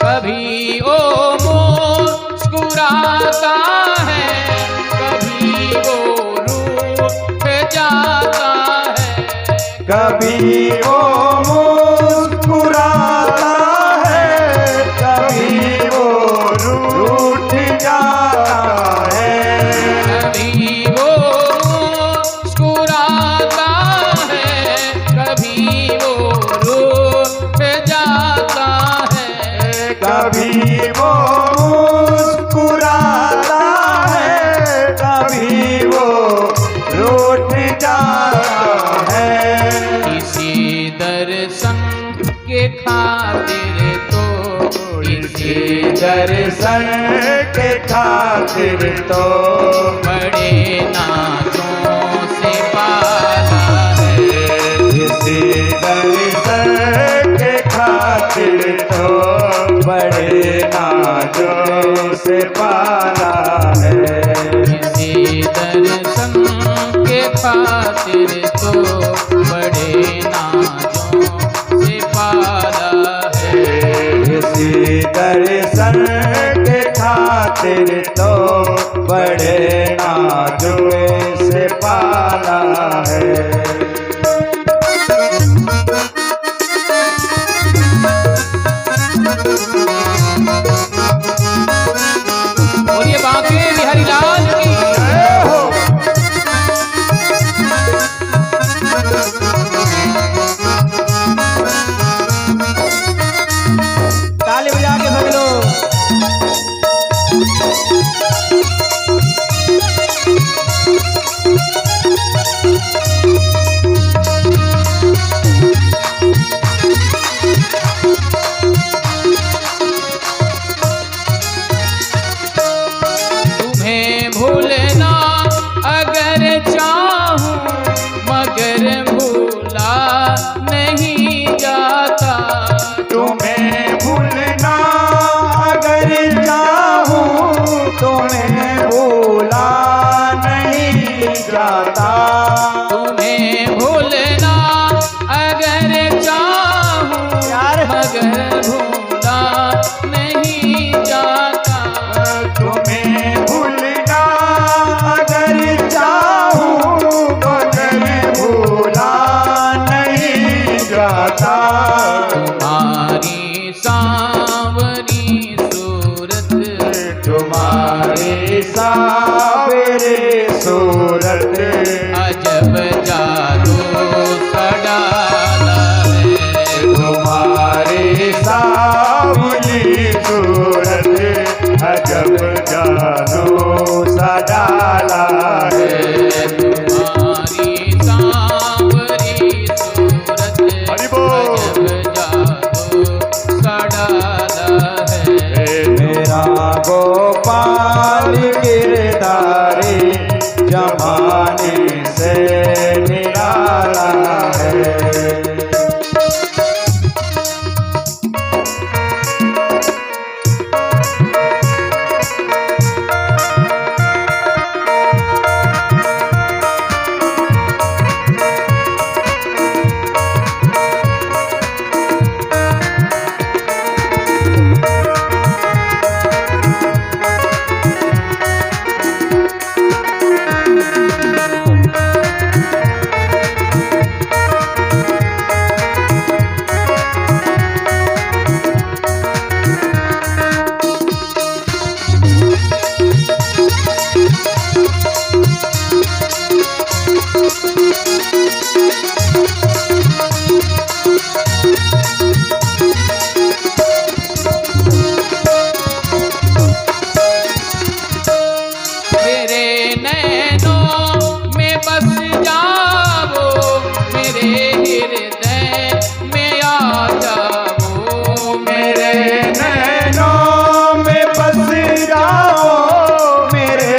कभी ओ मुस्कुराता है, कभी वो रूठ जाता है। कभी वो मुस्कुराता है, कभी वो रूठ जाता है। कभी वो मुस्कुराता है, कभी वो रूठ जाता है। कभी वो मुस्कुराता है, कभी वो रूठ जाता है। इसी दर्शन के खातिर तो, इसी दर्शन के खातिर तो बड़े नाजों से पाला है। इसी दर्शन के खातिर तो बड़े नाजों से पाला है। इसी दर्शन के खातिर तो बड़े नाजों से पाला है। इसी दर्शन के खातिर तो बड़े नाजों से पाला है। बोलिए बांके बिहारी लाल की। तुम्हें भूलना अगर चाहूं मगर भूला नहीं जाता। तुम्हें भूलना अगर चाहूं तुम्हें भूला नहीं जाता। तुम्हें भूलना अगर चाहूं यार मगर भूला नहीं जाता। तुम्हें भूलना अगर चाहूं मगर भूला नहीं जाता। तुम्हारी सांवरी सूरत तुम्हारी सावरे सूरत अजब जादू सा डाला है। तुम्हारी सावली सूरत अजब जादू सा डाला है। तुम्हारी सांवरी सूरत हरि बोल। अजब जादू सा डाला है। मेरा गोपाल गिरधारी जमाने से निराला है। मेरे नैनों में बस जाओ मेरे हृदय में आ जाओ। मेरे नैनों में बस जाओ मेरे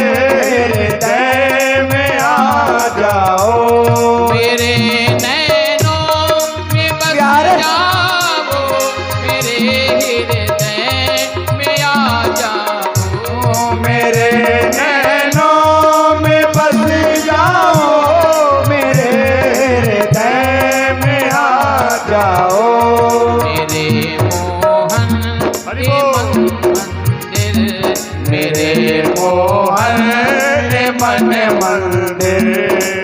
हृदय में आ जाओ। मेरे नैनों में बस प्यार। जाओ मेरे हृदय में आ जाओ। मेरे नैनों में बस जाओ मेरे हृदय में आ जाओ। मेरे मोहन हरि के बोल। मंदिर मेरे मोहन मन मंदिर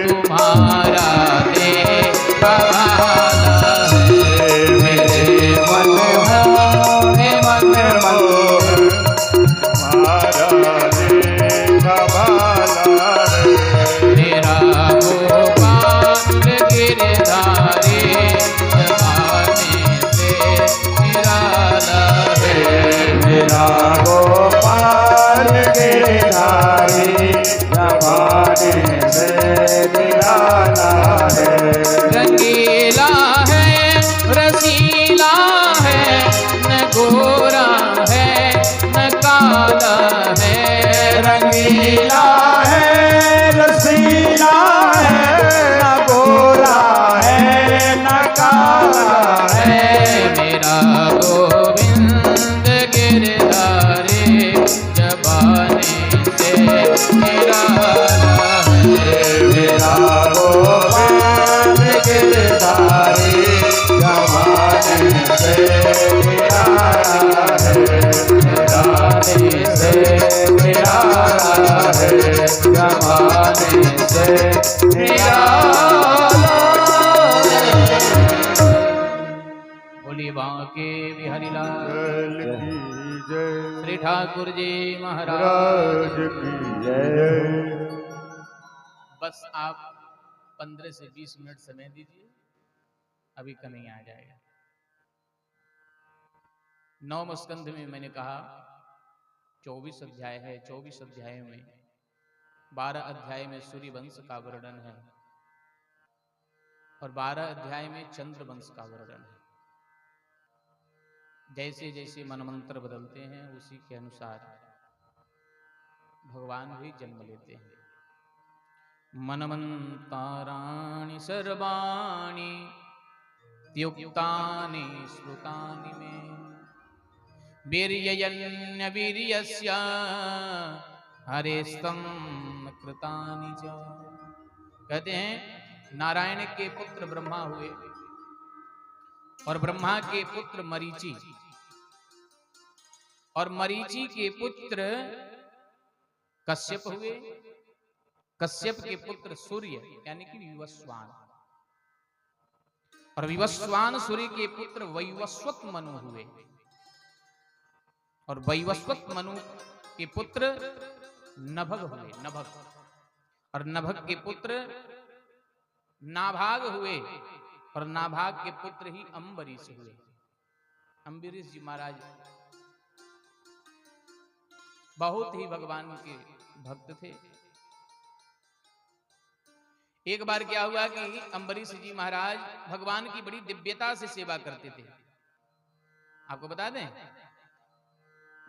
तुम्हारा देखा वाला है। मेरे मन हे मन मोहन तुम्हारा देखा वाला है। मेरा गोपाल गिरधारी जमाने से निराला है। मेरा गोपाल गिरधारी जमाने से निराला है। रंगीला है रसीला है न गोरा है न काला है। रंगीला है रसीला है न गोरा है न काला है। मेरा गोविंद गिरधारी जबाने से निराला है। मेरा गोपाल गिरधारी जमाने से निराला है। जमाने से निराला है। जमाने से निराला है। बोलिए बांके बिहारी लाल श्री ठाकुर जी महाराज बस आप 15 से 20 मिनट समय दीजिए, अभी कन्हैया आ जाएगा। 9वें स्कंध में मैंने कहा 24 अध्याय है। 24 अध्यायों में 12 अध्याय में सूर्य वंश का वर्णन है और 12 अध्याय में चंद्र वंश का वर्णन है। जैसे जैसे मनमंत्र बदलते हैं उसी के अनुसार भगवान भी जन्म लेते हैं। मनमंताराणि सर्वाणि त्युक्तानि श्रुतानि मे वीर्ययन्य वीर्यस्य हरेस्तम कृतानि च। कहते हैं नारायण के पुत्र ब्रह्मा हुए और ब्रह्मा के पुत्र मरीचि और मरीचि के पुत्र कश्यप हुए, कश्यप के पुत्र सूर्य यानी कि विवस्वान और विवस्वान सूर्य के पुत्र वैवस्वत मनु हुए और वैवस्वत मनु के पुत्र नभग हुए, नभग और नभग के पुत्र नाभाग हुए और नाभाग के पुत्र ही अम्बरीश हुए। अम्बरीश जी महाराज बहुत ही भगवान के भक्त थे। एक बार क्या हुआ कि अम्बरीश जी महाराज भगवान की बड़ी दिव्यता से सेवा करते थे। आपको बता दें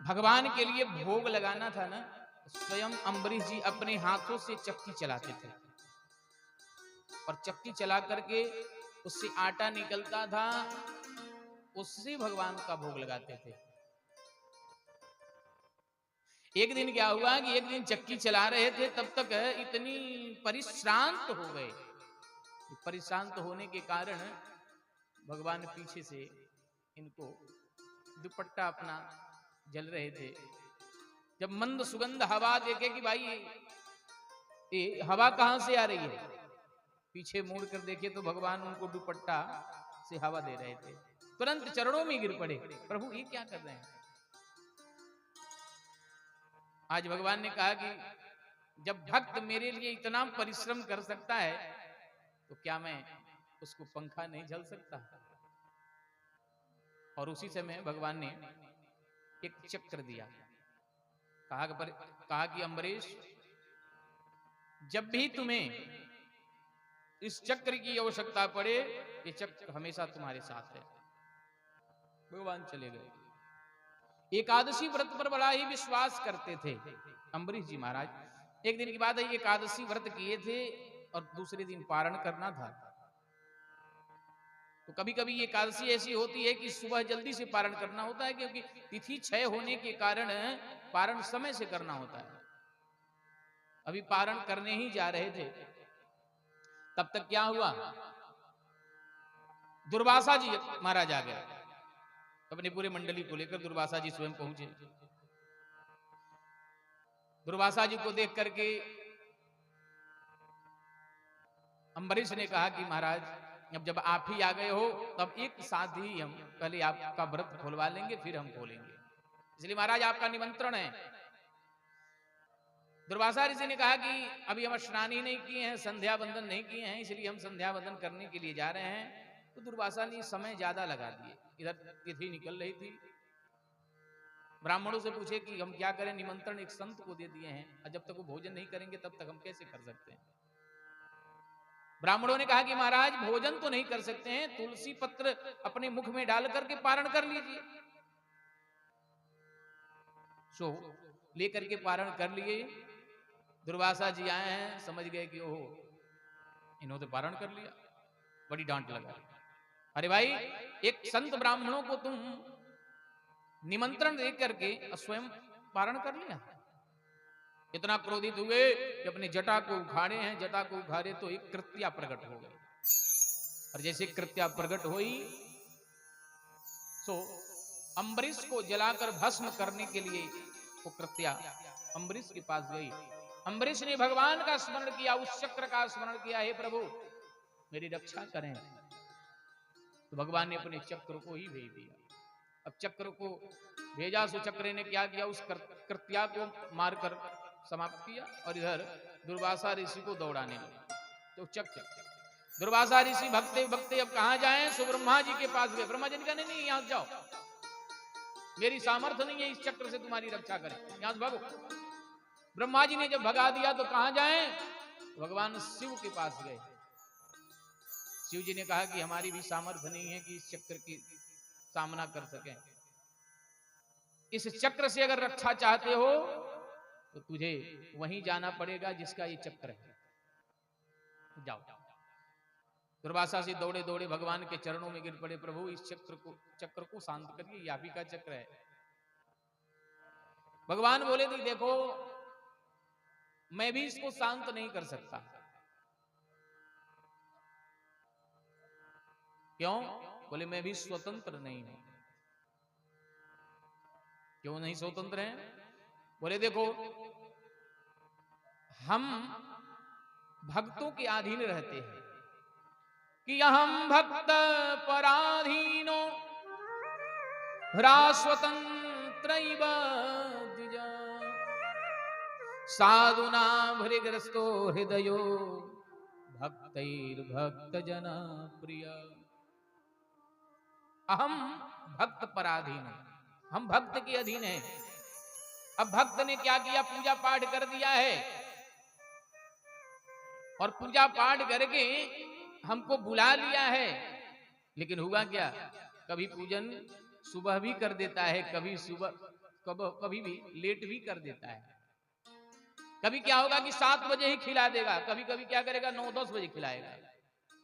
भगवान के लिए भोग लगाना था ना, स्वयं अम्बरीश जी अपने हाथों से चक्की चलाते थे और चक्की चला करके उससे आटा निकलता था, उससे भगवान का भोग लगाते थे। एक दिन क्या हुआ कि एक दिन चक्की चला रहे थे, तब तक इतनी परिश्रांत हो गए। परिश्रांत होने के कारण भगवान पीछे से इनको दुपट्टा अपना जल रहे थे। जब मंद सुगंध हवा देखे कि भाई ये हवा कहां से आ रही है, पीछे मुड़ कर देखे तो भगवान उनको दुपट्टा से हवा दे रहे थे। तुरंत चरणों में गिर पड़े, प्रभु ये क्या कर रहे हैं। आज भगवान ने कहा कि जब भक्त मेरे लिए इतना परिश्रम कर सकता है तो क्या मैं उसको पंखा नहीं झल सकता। और उसी समय भगवान ने एक चक्र दिया, कहा कि अम्बरीश जब भी तुम्हें इस चक्र की आवश्यकता पड़े ये चक्र हमेशा तुम्हारे साथ है। भगवान चले गए। एकादशी व्रत पर बड़ा ही विश्वास करते थे अम्बरीश जी महाराज। एक दिन की बात है, एकादशी व्रत किए थे और दूसरे दिन पारण करना था। तो कभी कभी एकादशी ऐसी होती है कि सुबह जल्दी से पारण करना होता है, क्योंकि तिथि क्षय होने के कारण पारण समय से करना होता है। अभी पारण करने ही जा रहे थे, तब तक क्या हुआ, दुर्वासा जी महाराज आ गए। अपनी पूरे मंडली को लेकर दुर्वासा जी स्वयं पहुंचे। दुर्वासा जी को देख करके अम्बरीश ने कहा कि महाराज अब जब आप ही आ गए हो तब एक साथ ही हम पहले आपका व्रत खोलवा लेंगे, फिर हम खोलेंगे, इसलिए महाराज आपका निमंत्रण है। दुर्वासा ऋषि ने कहा कि अभी हम स्नान ही नहीं किए हैं, संध्या वंदन नहीं किए हैं, इसलिए हम संध्या वंदन करने के लिए जा रहे हैं। तो दुर्वासा ने समय ज्यादा लगा दिए। इधर तिथि निकल रही थी। ब्राह्मणों से पूछे कि हम क्या करें, निमंत्रण एक संत को दे दिए हैं और जब तक वो भोजन नहीं करेंगे तब तक हम कैसे कर सकते हैं। ब्राह्मणों ने कहा कि महाराज भोजन तो नहीं कर सकते हैं, तुलसी पत्र अपने मुख में डाल करके पारण कर लीजिए। सो लेकर के पारण कर लिए। दुर्वासा जी आए हैं, समझ गए कि ओहो इन्होंने पारण कर लिया, बड़ी डांट लगा। अरे भाई एक संत ब्राह्मणों को तुम निमंत्रण दे करके स्वयं पारण कर लिया। इतना क्रोधित हुए कि अपनी जटा को उखाड़े हैं। जटा को उखाड़े तो एक कृत्या प्रकट हो गई और जैसे कृत्या प्रकट हुई तो अम्बरीश को जलाकर भस्म करने के लिए वो कृत्या अम्बरीश के पास गई। अम्बरीश ने भगवान का स्मरण किया, उस चक्र का स्मरण किया, हे प्रभु मेरी रक्षा करें। तो भगवान ने अपने चक्र को ही भेज दिया। अब चक्र को भेजा, सो चक्र ने क्या किया, उस कृत्या को मारकर समाप्त किया और इधर दुर्वासा ऋषि को दौड़ाने लगा। तो चक्र दुर्वासा ऋषि भगते भगते अब कहां जाएं, सो ब्रह्मा जी के पास गए। ब्रह्मा जी ने कहा नहीं यहां जाओ, मेरी सामर्थ्य नहीं है इस चक्र से तुम्हारी रक्षा करें, यहां भागो। ब्रह्मा जी ने जब भगा दिया तो कहां जाएं? भगवान शिव के पास गए। शिव जी ने कहा कि हमारी भी सामर्थ्य नहीं है कि इस चक्र की सामना कर सकें। इस चक्र से अगर रक्षा चाहते हो तो तुझे वहीं जाना पड़ेगा जिसका ये चक्र है। जाओ। दुर्वासा से दौड़े दौड़े भगवान के चरणों में गिर पड़े, प्रभु इस चक्र को शांत करिए, ये आप ही का चक्र है। भगवान बोले कि देखो मैं भी इसको शांत नहीं कर सकता। क्यों? बोले मैं भी स्वतंत्र नहीं हूं। क्यों नहीं स्वतंत्र हैं? बोले देखो हम भक्तों के अधीन रहते हैं कि अहम भक्त पराधीनो स्वतंत्र साधुना भृग्रस्तो हृदयो भक्त जना प्रिय। अहम भक्त पराधीन, हम भक्त के अधीन हैं। अब भक्त ने क्या किया? पूजा पाठ कर दिया है और पूजा पाठ करके हमको बुला लिया है, लेकिन हुआ क्या? कभी पूजन सुबह भी कर देता है, कभी भी लेट भी कर देता है। कभी क्या होगा कि 7 बजे ही खिला देगा, कभी कभी क्या करेगा 9-10 बजे खिलाएगा।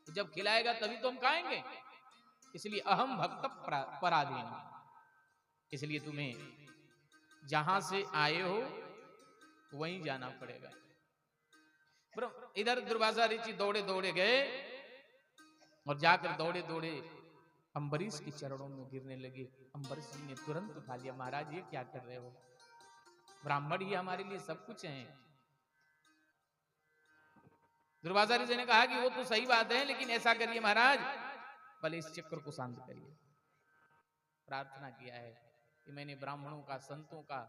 जब खिलाएगा तभी तो हम खाएंगे। इसलिए अहम भक्त पराधीन। इसलिए तुम्हें जहां से आए हो वहीं जाना पड़ेगा। इधर दुर्वासा ऋषि दौड़े दौड़े गए और जाकर दौड़े दौड़े अम्बरीश के चरणों में गिरने लगे। अम्बरीश जी ने तुरंत उठा लिया, महाराज ये क्या कर रहे हो? ब्राह्मण ही हमारे लिए सब कुछ हैं। दुर्वासा ऋषि ने कहा कि वो तो सही बात है, लेकिन ऐसा करिए महाराज, पहले इस चक्र को शांत करिए। प्रार्थना किया है कि मैंने ब्राह्मणों का, संतों का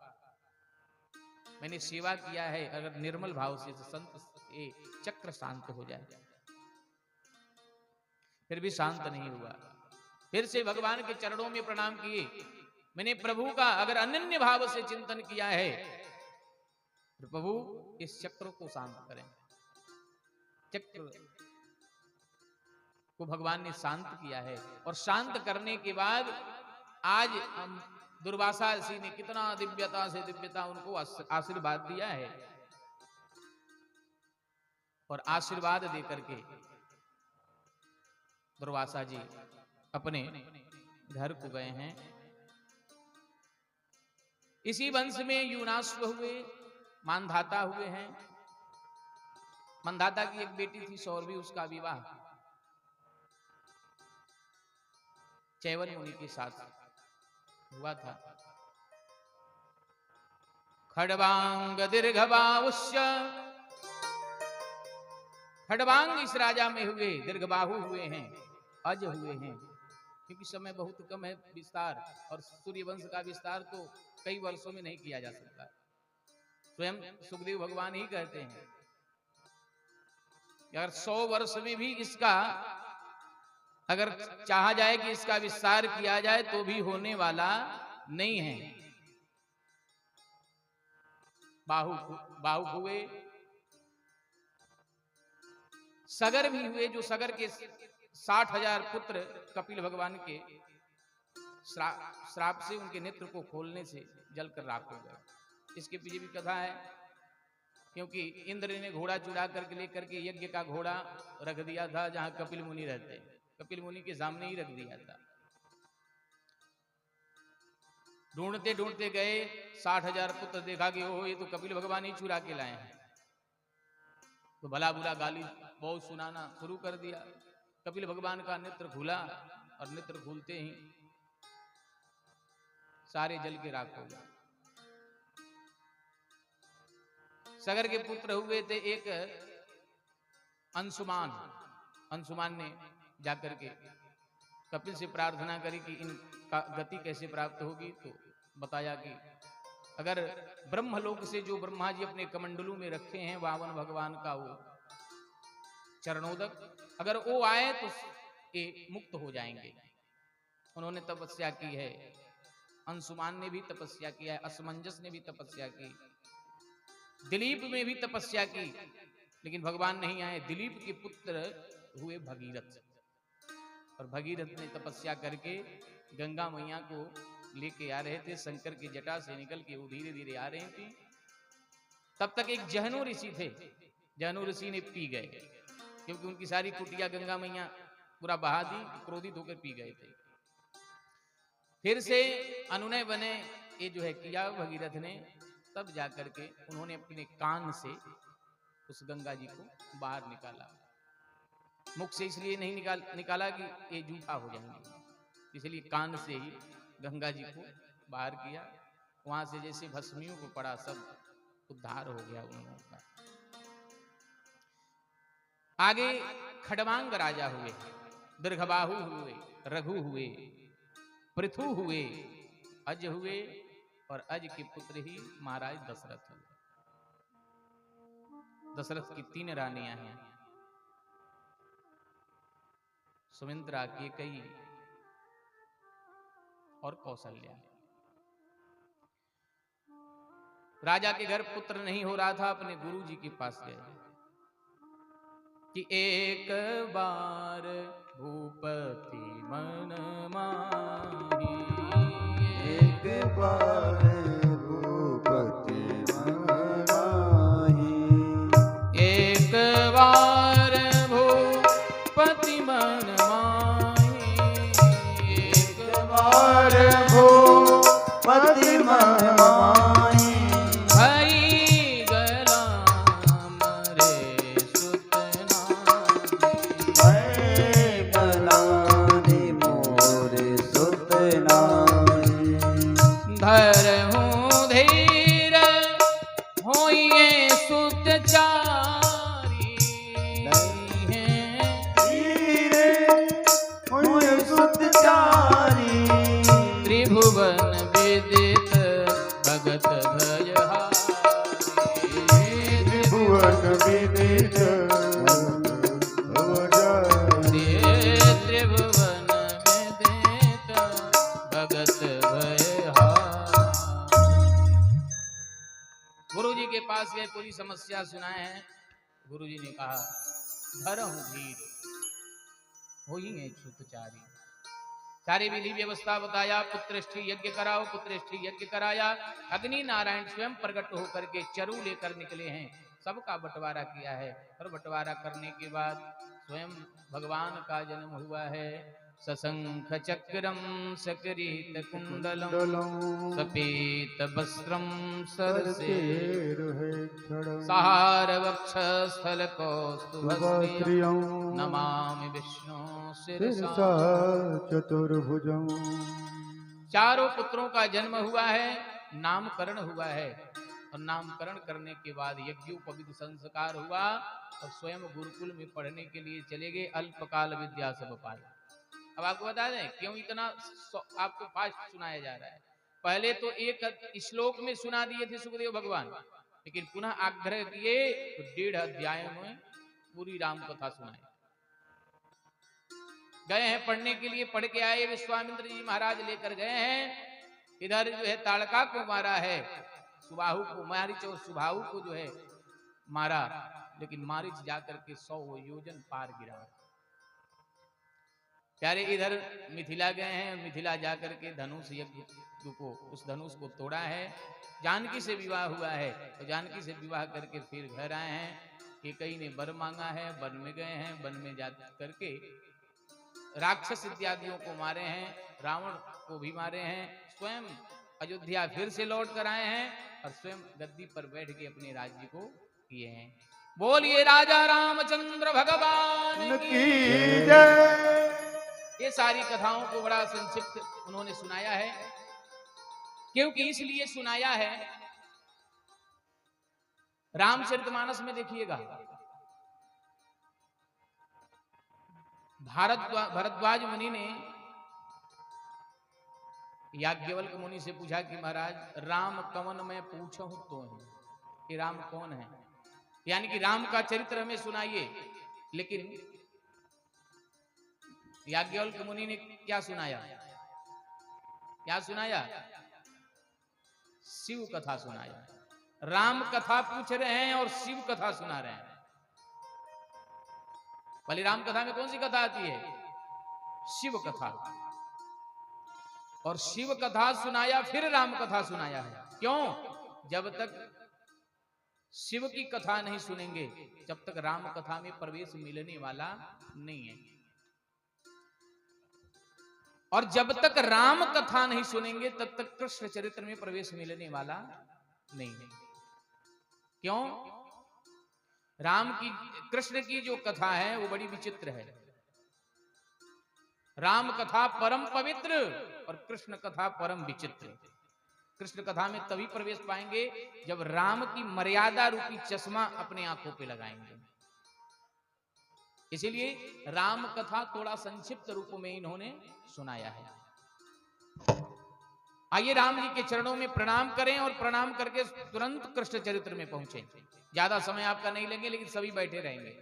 मैंने सेवा किया है, अगर निर्मल भाव से संत ये चक्र शांत हो जाए। फिर भी शांत नहीं हुआ। फिर से भगवान के चरणों में प्रणाम किए। मैंने प्रभु का अगर अनन्य भाव से चिंतन किया है तो प्रभु इस चक्र को शांत करें। चक्र को भगवान ने शांत किया है और शांत करने के बाद आज हम दुर्वासा ऋषि ने कितना दिव्यता से दिव्यता उनको आशीर्वाद दिया है और आशीर्वाद देकर के दुर्वासा जी अपने घर को गए हैं। इसी वंश में यूनाश्व हुए, मानधाता हुए हैं। मानधाता की एक बेटी थी सौरभी, उसका विवाह चैवन मुनि के साथ हुआ था। खड़वांग दीर्घबाहुष्य, खड़वांग इस राजा में हुए, दीर्घबाहु हुए हैं, अज हुए हैं, क्योंकि समय बहुत कम है विस्तार, और सूर्य वंश का विस्तार तो कई वर्षों में नहीं किया जा सकता। स्वयं सुखदेव भगवान ही कहते हैं कि अगर 100 वर्ष में भी इसका अगर चाहा जाए कि इसका विस्तार किया जाए तो भी होने वाला नहीं है। बाहु हुए, सगर भी हुए, जो सगर के 60,000 पुत्र कपिल भगवान के श्राप से उनके नेत्र को खोलने से जलकर राख हो गए। इसके पीछे भी कथा है, क्योंकि इंद्र ने घोड़ा चुरा करके लेकर के यज्ञ का घोड़ा रख दिया था जहां कपिल मुनि रहते, कपिल मुनि के सामने ही रख दिया था। ढूंढते ढूंढते गए, 60,000 पुत्र देखा कि ओह ये तो कपिल भगवान ही चुरा के लाए हैं। तो भला बुरा गाली बहुत सुनाना शुरू कर दिया। कपिल भगवान का नेत्र खुला और नेत्र खुलते ही सारे जल के राख हो गए। सगर के पुत्र हुए थे एक अंशुमान। अंशुमान ने जाकर के कपिल से प्रार्थना करी कि इनका गति कैसे प्राप्त होगी। तो बताया कि अगर ब्रह्मलोक से जो ब्रह्मा जी अपने कमंडलू में रखे हैं वामन भगवान का वो चरणोदक, अगर वो आए तो ये मुक्त हो जाएंगे। उन्होंने तपस्या की है, अंशुमान ने भी तपस्या किया है, असमंजस ने भी तपस्या की। दिलीप में भी तपस्या की, लेकिन भगवान नहीं आए। दिलीप के पुत्र हुए भगीरथ, और भगीरथ ने तपस्या करके गंगा मैया को लेके आ रहे थे। शंकर की जटा से निकल के वो धीरे धीरे आ रहे थे। तब तक एक जहनु ऋषि थे। जहनु ऋषि ने पी गए, क्योंकि उनकी सारी कुटिया गंगा मैया पूरा बहा दी, क्रोधित होकर पी गए थे। फिर से अनुनय बने, ये जो है किया भगीरथ ने, तब जाकर के उन्होंने अपने कान से उस गंगा जी को बाहर निकाला। मुख से इसलिए नहीं निकाला कि ये जूठा हो जाएंगे, इसलिए कान से ही गंगा जी को बाहर किया। वहां से जैसे भस्मियों को पड़ा, सब उद्धार हो गया उन लोगों का। आगे खडवांग राजा हुए, दीर्घबाहु हुए, रघु हुए, पृथु हुए, अज हुए, और अज के पुत्र ही महाराज दशरथ हुए। दशरथ की 3 रानियां हैं, सुमित्रा, कैकेयी और कौशल्या। राजा के घर पुत्र नहीं हो रहा था, अपने गुरु जी के पास गए कि एक बार भूपति मन माही, एक बार भूपति मन माही, एक बार भूपति मन माही, एक बार भूपति मन माही, भई गलाम रे सुतना, भय बलानि मोर सुत नारी, धरहूं धीर होइए सुत चारी, धीरे होय सुत चारी, त्रिभुवन विदित भगत भयहारी, त्रिभुवन विदित भवजारी, त्रिभुवन विदित भगत भयहारी। गुरु जी के पास गए, पूरी समस्या सुनाए हैं। गुरु जी ने कहा धरहूं धीर होइए सुतचारी। सारी विधि व्यवस्था बताया, पुत्रेष्ठी यज्ञ कराओ, पुत्रेष्ठी यज्ञ कराया। अग्नि नारायण स्वयं प्रकट होकर के चरु लेकर निकले हैं, सबका बंटवारा किया है। और बंटवारा करने के बाद स्वयं भगवान का जन्म हुआ है। सशंख चक्रम सकरीत कुंडलम, सपेत वस्त्रम सरसेर, सहार वक्ष स्थल कौस्तुभश्री, नमामि विष्णु शिरसा चतुर्भुजं। चारों पुत्रों का जन्म हुआ है, नामकरण हुआ है, और नामकरण करने के बाद यज्ञोपवीत संस्कार हुआ, और स्वयं गुरुकुल में पढ़ने के लिए चले गए। अल्पकाल विद्या सब पाए। अब आपको बता दें क्यों इतना आपको फास्ट सुनाया जा रहा है। पहले तो एक श्लोक में सुना दिए थे सुखदेव भगवान, लेकिन पुनः आग्रह किए तो 1.5 अध्याय में पूरी राम कथा सुनाई। गए हैं पढ़ने के लिए, पढ़ के आए। विश्वामित्र जी महाराज लेकर गए हैं। इधर जो है ताड़का को मारा है, सुबाहु को, मारिच और सुबाहु को जो है मारा, लेकिन मारिच जाकर के 100 योजन पार गिरा। प्यारे इधर मिथिला गए हैं, मिथिला जाकर के धनुष यज्ञ को, उस धनुष को तोड़ा है। जानकी से विवाह हुआ है, तो जानकी से विवाह करके फिर घर आए हैं। कैकेयी ने वर मांगा है, वन में गए हैं, वन में जा करके राक्षस इत्यादियों को मारे हैं, रावण को भी मारे हैं। स्वयं अयोध्या फिर से लौट कर आए हैं, और स्वयं गद्दी पर बैठ के अपने राज्य को किए हैं। बोलिए राजा रामचंद्र भगवान की जय। ये सारी कथाओं को बड़ा संक्षिप्त उन्होंने सुनाया है। क्योंकि इसलिए सुनाया है, रामचरितमानस में देखिएगा, भरद्वाज मुनि ने याज्ञवल्क्य मुनि से पूछा कि महाराज राम कवन मैं पूछूं तो है, कि राम कौन है, यानी कि राम का चरित्र हमें सुनाइए। लेकिन याज्ञवल्क्य मुनि ने क्या सुनाया, क्या सुनाया? शिव कथा सुनाया। राम कथा पूछ रहे हैं और शिव कथा सुना रहे हैं। पहले राम कथा में कौन सी कथा आती है? शिव कथा। और शिव कथा सुनाया फिर राम कथा सुनाया है। क्यों? जब तक शिव की कथा नहीं सुनेंगे जब तक राम कथा में प्रवेश मिलने वाला नहीं है। और जब तक राम कथा नहीं सुनेंगे तब तक कृष्ण चरित्र में प्रवेश मिलने वाला नहीं है। क्यों? राम की, कृष्ण की जो कथा है वो बड़ी विचित्र है। राम कथा परम पवित्र और कृष्ण कथा परम विचित्र। कृष्ण कथा में तभी प्रवेश पाएंगे जब राम की मर्यादा रूपी चश्मा अपने आंखों पे लगाएंगे। इसीलिए राम कथा थोड़ा संक्षिप्त रूप में इन्होंने सुनाया है। आइए राम जी के चरणों में प्रणाम करें और प्रणाम करके तुरंत कृष्ण चरित्र में पहुंचे। ज्यादा समय आपका नहीं लेंगे लेकिन सभी बैठे रहेंगे,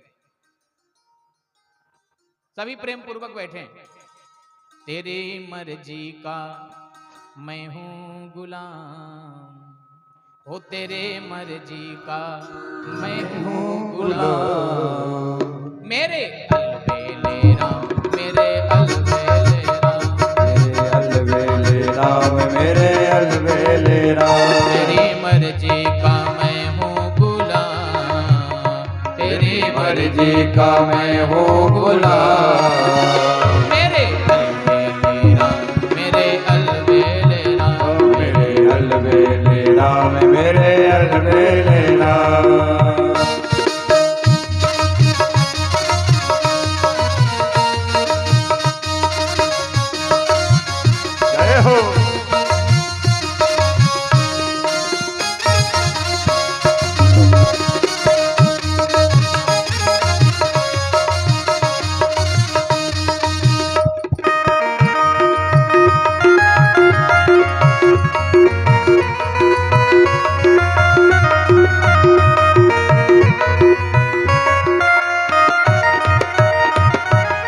सभी प्रेम पूर्वक बैठे। तेरे मर्जी का मैं हूं गुलाम, हो तेरे मर्जी का मैं हूं गुलाम। मेरे अलबेले राम, मेरे अलबेले राम, मेरे अलबेले राम, मेरे अलबेले राम। तेरी मर्जी का मैं हूँ गुलाम, तेरी मर्जी का मैं हूँ गुलाम। मेरे अलबेले राम, मेरे अलबेले राम, मेरे अलबेले राम, मेरे अलबेले राम। जय हो।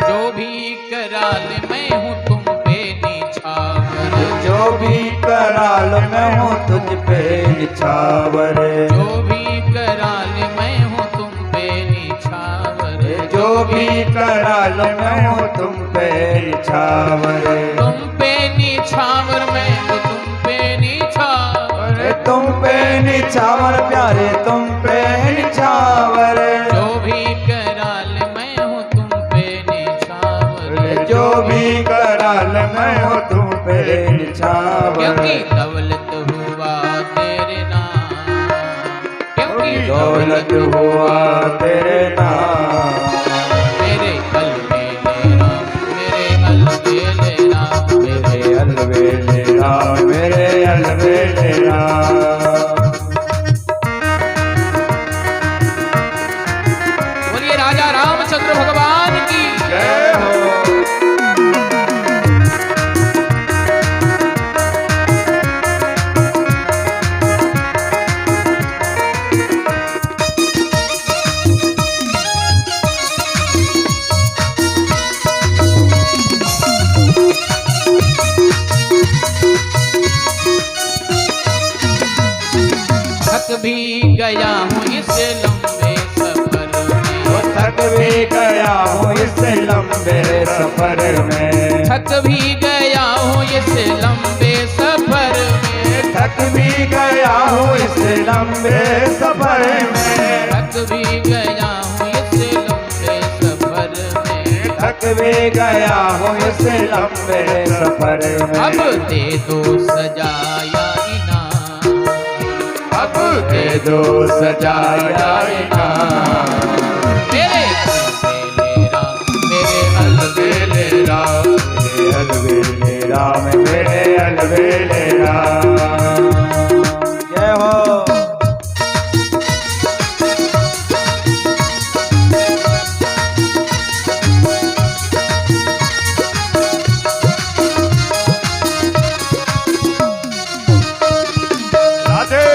जो भी कराल मैं हूँ तुम पे निछावर, जो भी कराल मैं हूँ तुझ पे निछावर। जो भी कराल मैं हूँ तुम पे निछावर, जो भी कराल मैं हूँ तुम पे निछावर। तुम पे निछावर, मैं तो तुम पे निछावर, तुम पे निछावर प्यारे, तुम पे निछावर। जो भी कराल मैं हूँ तुम पे निछावर, जो भी कराल मैं हूँ तुम पे निछावर। क्योंकि दौलत हुआ तेरे नाम, क्योंकि दौलत हुआ तेरे नाम। मेरे अलबेले राम, मेरे अलबेले राम, मेरे अलबेले राम, मेरे अलबेले राम। बोलिए राजा रामचंद्र भगवान की। जय हो। थक भी गया हूँ इस लंबे सफर में, थक भी गया हूँ इस लंबे सफर में। थक भी गया हूँ इस लंबे सफर में, थक भी गया हूँ इस लंबे सफर में। थक भी गया हूँ इस लंबे सफर में, थक भी गया हूँ इस लंबे सफर में। अब दे दो सजाया इनाम, अब दे दो सजाया इनाम। मेरे अलबेले राम, मेरे अलबेले राम, मेरे अलबेले राम, मेरे अलबेले राम। जय हो। राधे।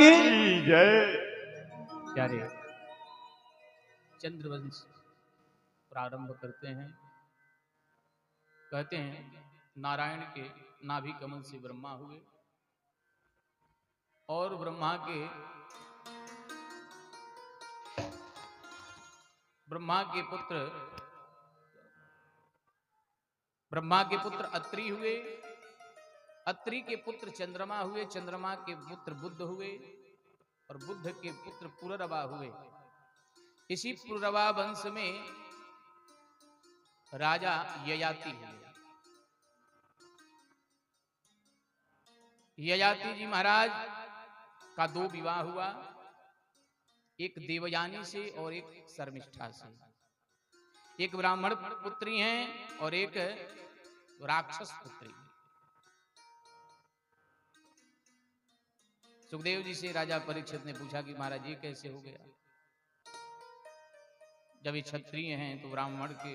की जय। प्यारे चंद्रवंश प्रारंभ करते हैं। कहते हैं नारायण के नाभि कमल से ब्रह्मा हुए और ब्रह्मा के पुत्र अत्रि हुए, अत्रि के पुत्र चंद्रमा हुए, चंद्रमा के पुत्र बुध हुए और बुध के पुत्र पुररवा हुए। इसी पुररवा वंश में राजा ययाति हुए। ययाति जी महाराज का 2 विवाह हुआ, एक देवयानी से और एक शर्मिष्ठा से। एक ब्राह्मण पुत्री हैं और एक राक्षस पुत्री। सुखदेव जी से राजा परीक्षित ने पूछा कि महाराज ये कैसे हो गया? जब ये क्षत्रिय हैं तो ब्राह्मण के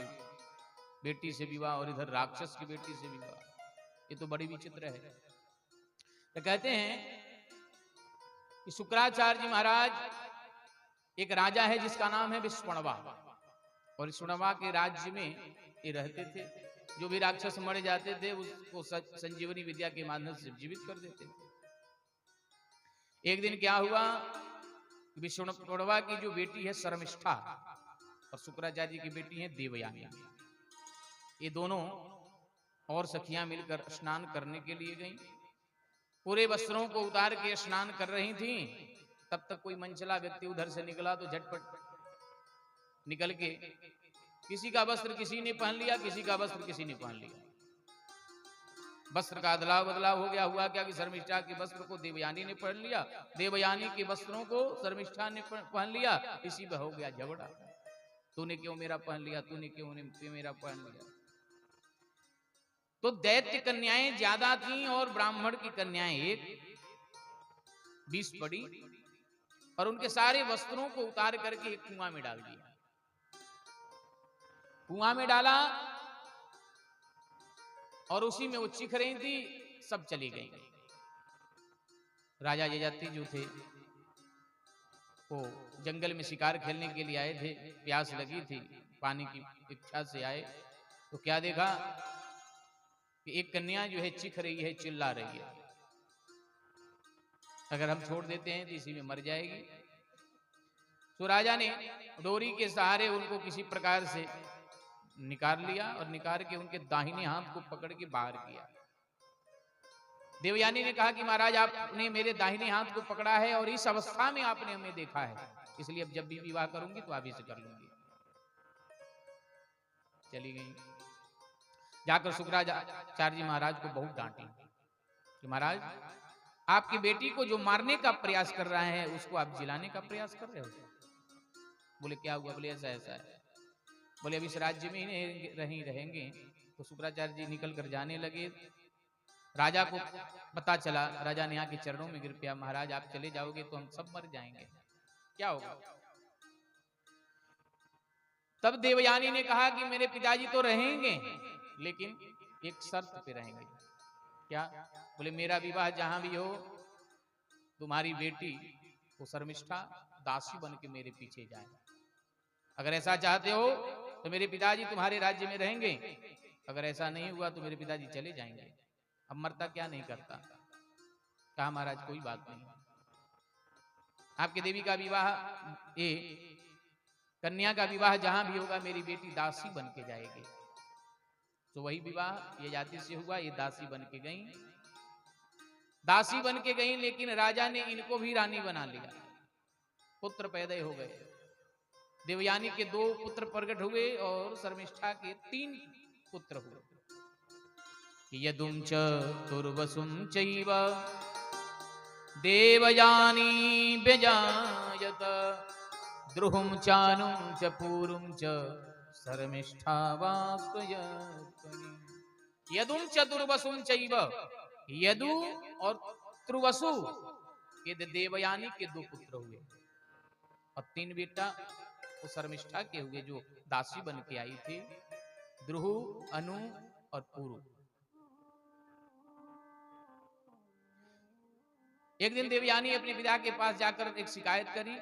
बेटी से विवाह और इधर राक्षस की बेटी से विवाह, ये तो बड़ी विचित्र है। तो कहते हैं कि शुक्राचार्य जी महाराज एक राजा है जिसका नाम है विष्णुवा, और विष्णुवा के राज्य में ये रहते थे। जो भी राक्षस मर जाते थे उसको संजीवनी विद्या के माध्यम से जीवित कर देते थे। एक दिन क्या हुआ, विष्णुवा की जो बेटी है शर्मिष्ठा और शुक्राचार्य जी की बेटी है देवयानी, ये दोनों और सखियां मिलकर स्नान करने के लिए गईं। पूरे वस्त्रों को उतार के स्नान कर रही थी। तब तक कोई मनचला व्यक्ति उधर से निकला तो झटपट निकल के किसी का वस्त्र किसी ने पहन लिया, किसी का वस्त्र किसी ने पहन लिया। वस्त्र का अदला बदलाव हो गया। हुआ क्या कि शर्मिष्ठा के वस्त्र को देवयानी ने पहन लिया, देवयानी के वस्त्रों को शर्मिष्ठा ने पहन लिया। इसी में हो गया झगड़ा, तूने क्यों मेरा पहन लिया, तूने क्यों मेरा पहन लिया। तो दैत्य कन्याएं ज्यादा थीं और ब्राह्मण की कन्याएं 20 पड़ी और उनके सारे वस्त्रों को उतार करके एक कुआं में डाल दिया। कुआं में डाला और उसी में वो चिख रही थी, सब चली गई। राजा ययाति जो थे वो जंगल में शिकार खेलने के लिए आए थे, प्यास लगी थी, पानी की इच्छा से आए तो क्या देखा कि एक कन्या जो है चिख रही है, चिल्ला रही है। अगर हम छोड़ देते हैं तो इसी में मर जाएगी। तो राजा ने डोरी के सहारे उनको किसी प्रकार से निकाल लिया और निकाल के उनके दाहिने हाथ को पकड़ के बाहर किया। देवयानी ने कहा कि महाराज आपने मेरे दाहिने हाथ को पकड़ा है और इस अवस्था में आपने हमें देखा है, इसलिए अब जब भी विवाह करूंगी तो आप ही से कर लूंगी। चली गई। जाकर शुक्राचार्य जी महाराज को बहुत डांटी कि महाराज आपकी बेटी को जो मारने का प्रयास कर रहा है उसको आप जिलाने का प्रयास कर रहे हो। बोले क्या हुआ? बोले ऐसा ऐसा है। बोले अब इस राज्य में ही नहीं रहेंगे। तो शुक्राचार्य जी निकल कर जाने लगे। राजा को पता चला, राजा ने यहाँ के चरणों में गिर पिया, महाराज आप चले जाओगे तो हम सब मर जाएंगे, क्या होगा? तब देवयानी ने कहा कि मेरे पिताजी तो रहेंगे लेकिन एक शर्त पे रहेंगे। क्या? बोले मेरा विवाह जहां भी हो तुम्हारी बेटी वो शर्मिष्ठा दासी बन के मेरे पीछे जाए। अगर ऐसा चाहते हो तो मेरे पिताजी तुम्हारे राज्य में रहेंगे, अगर ऐसा नहीं हुआ तो मेरे पिताजी चले जाएंगे। अब मरता क्या नहीं करता। कहा महाराज कोई बात नहीं, आपकी देवी का विवाह, ये कन्या का विवाह जहां भी होगा मेरी बेटी दासी बन के जाएगी। तो वही विवाह ये जाति से हुआ। ये दासी बन के गई, दासी बन के गई, लेकिन राजा ने इनको भी रानी बना लिया। पुत्र पैदा हो गए। देवयानी के 2 पुत्र प्रकट हुए और शर्मिष्ठा के 3 पुत्र हुए। यदुं च तुर्वसुं चैव देवयानी व्यजायत द्रुहुं चानुं च पूरुं च शर्मिष्ठा वास्वयत्वनि। यदुं च तुर्वसुं चैव, यदु और तुर्वसु ये देवयानी के 2 पुत्र हुए और 3 बेटा वो शर्मिष्ठा के हुए जो दासी बन के आई थी, द्रुहु, अनु और पुरु। एक दिन देवयानी अपने पिता के पास जाकर एक शिकायत करी।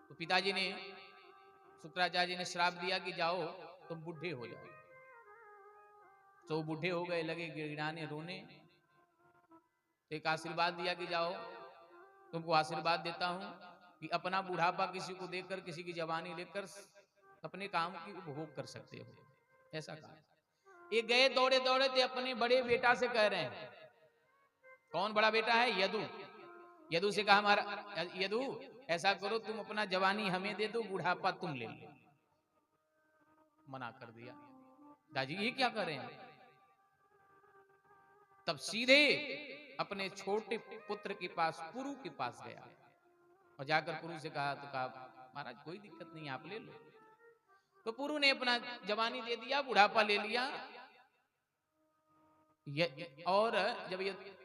तो पिताजी ने, शुक्राचार्य जी ने श्राप दिया कि जाओ तुम बूढ़े हो जाओ। तो बूढ़े हो गए, लगे गिड़गिड़ाने रोने। एक आशीर्वाद दिया कि जाओ तुमको आशीर्वाद देता हूं कि अपना बुढ़ापा किसी को देकर, किसी की जवानी लेकर अपने काम की उपभोग कर सकते हो, ऐसा कहा। ये गए दौड़े दौड़े थे, अपने बड़े बेटा से कह रहे हैं। कौन बड़ा बेटा है? यदु। यदु से कहा, हमारा यदु ऐसा करो तुम अपना जवानी हमें दे दो, बुढ़ापा तुम ले लो। मना कर दिया। दादी ये क्या कर रहे हैं? तब सीधे अपने छोटे पुत्र के पास, पुरु के पास गया और जाकर पुरु से कहा, तो कहा महाराज कोई दिक्कत नहीं, आप ले लो। तो पुरु ने अपना जवानी दे दिया, बुढ़ापा ले लिया। और जब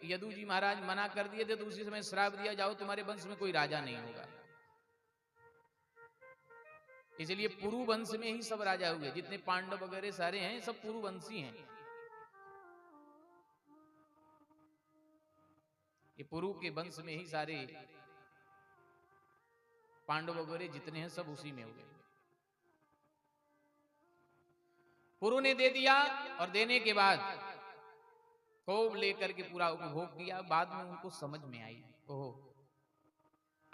यदु जी महाराज मना कर दिए थे तो उसी समय श्राप दिया, जाओ तुम्हारे वंश में कोई राजा नहीं होगा। इसलिए पुरु वंश में ही सब राजा हुए। जितने पांडव वगैरह सारे हैं सब पुरु वंशी हैं। ये पुरु के वंश में ही सारे पांडव वगैरह जितने हैं सब उसी में हो गए। पुरु ने दे दिया और देने के बाद खूब लेकर के पूरा उपभोग किया। बाद में उनको समझ में आई, ओहो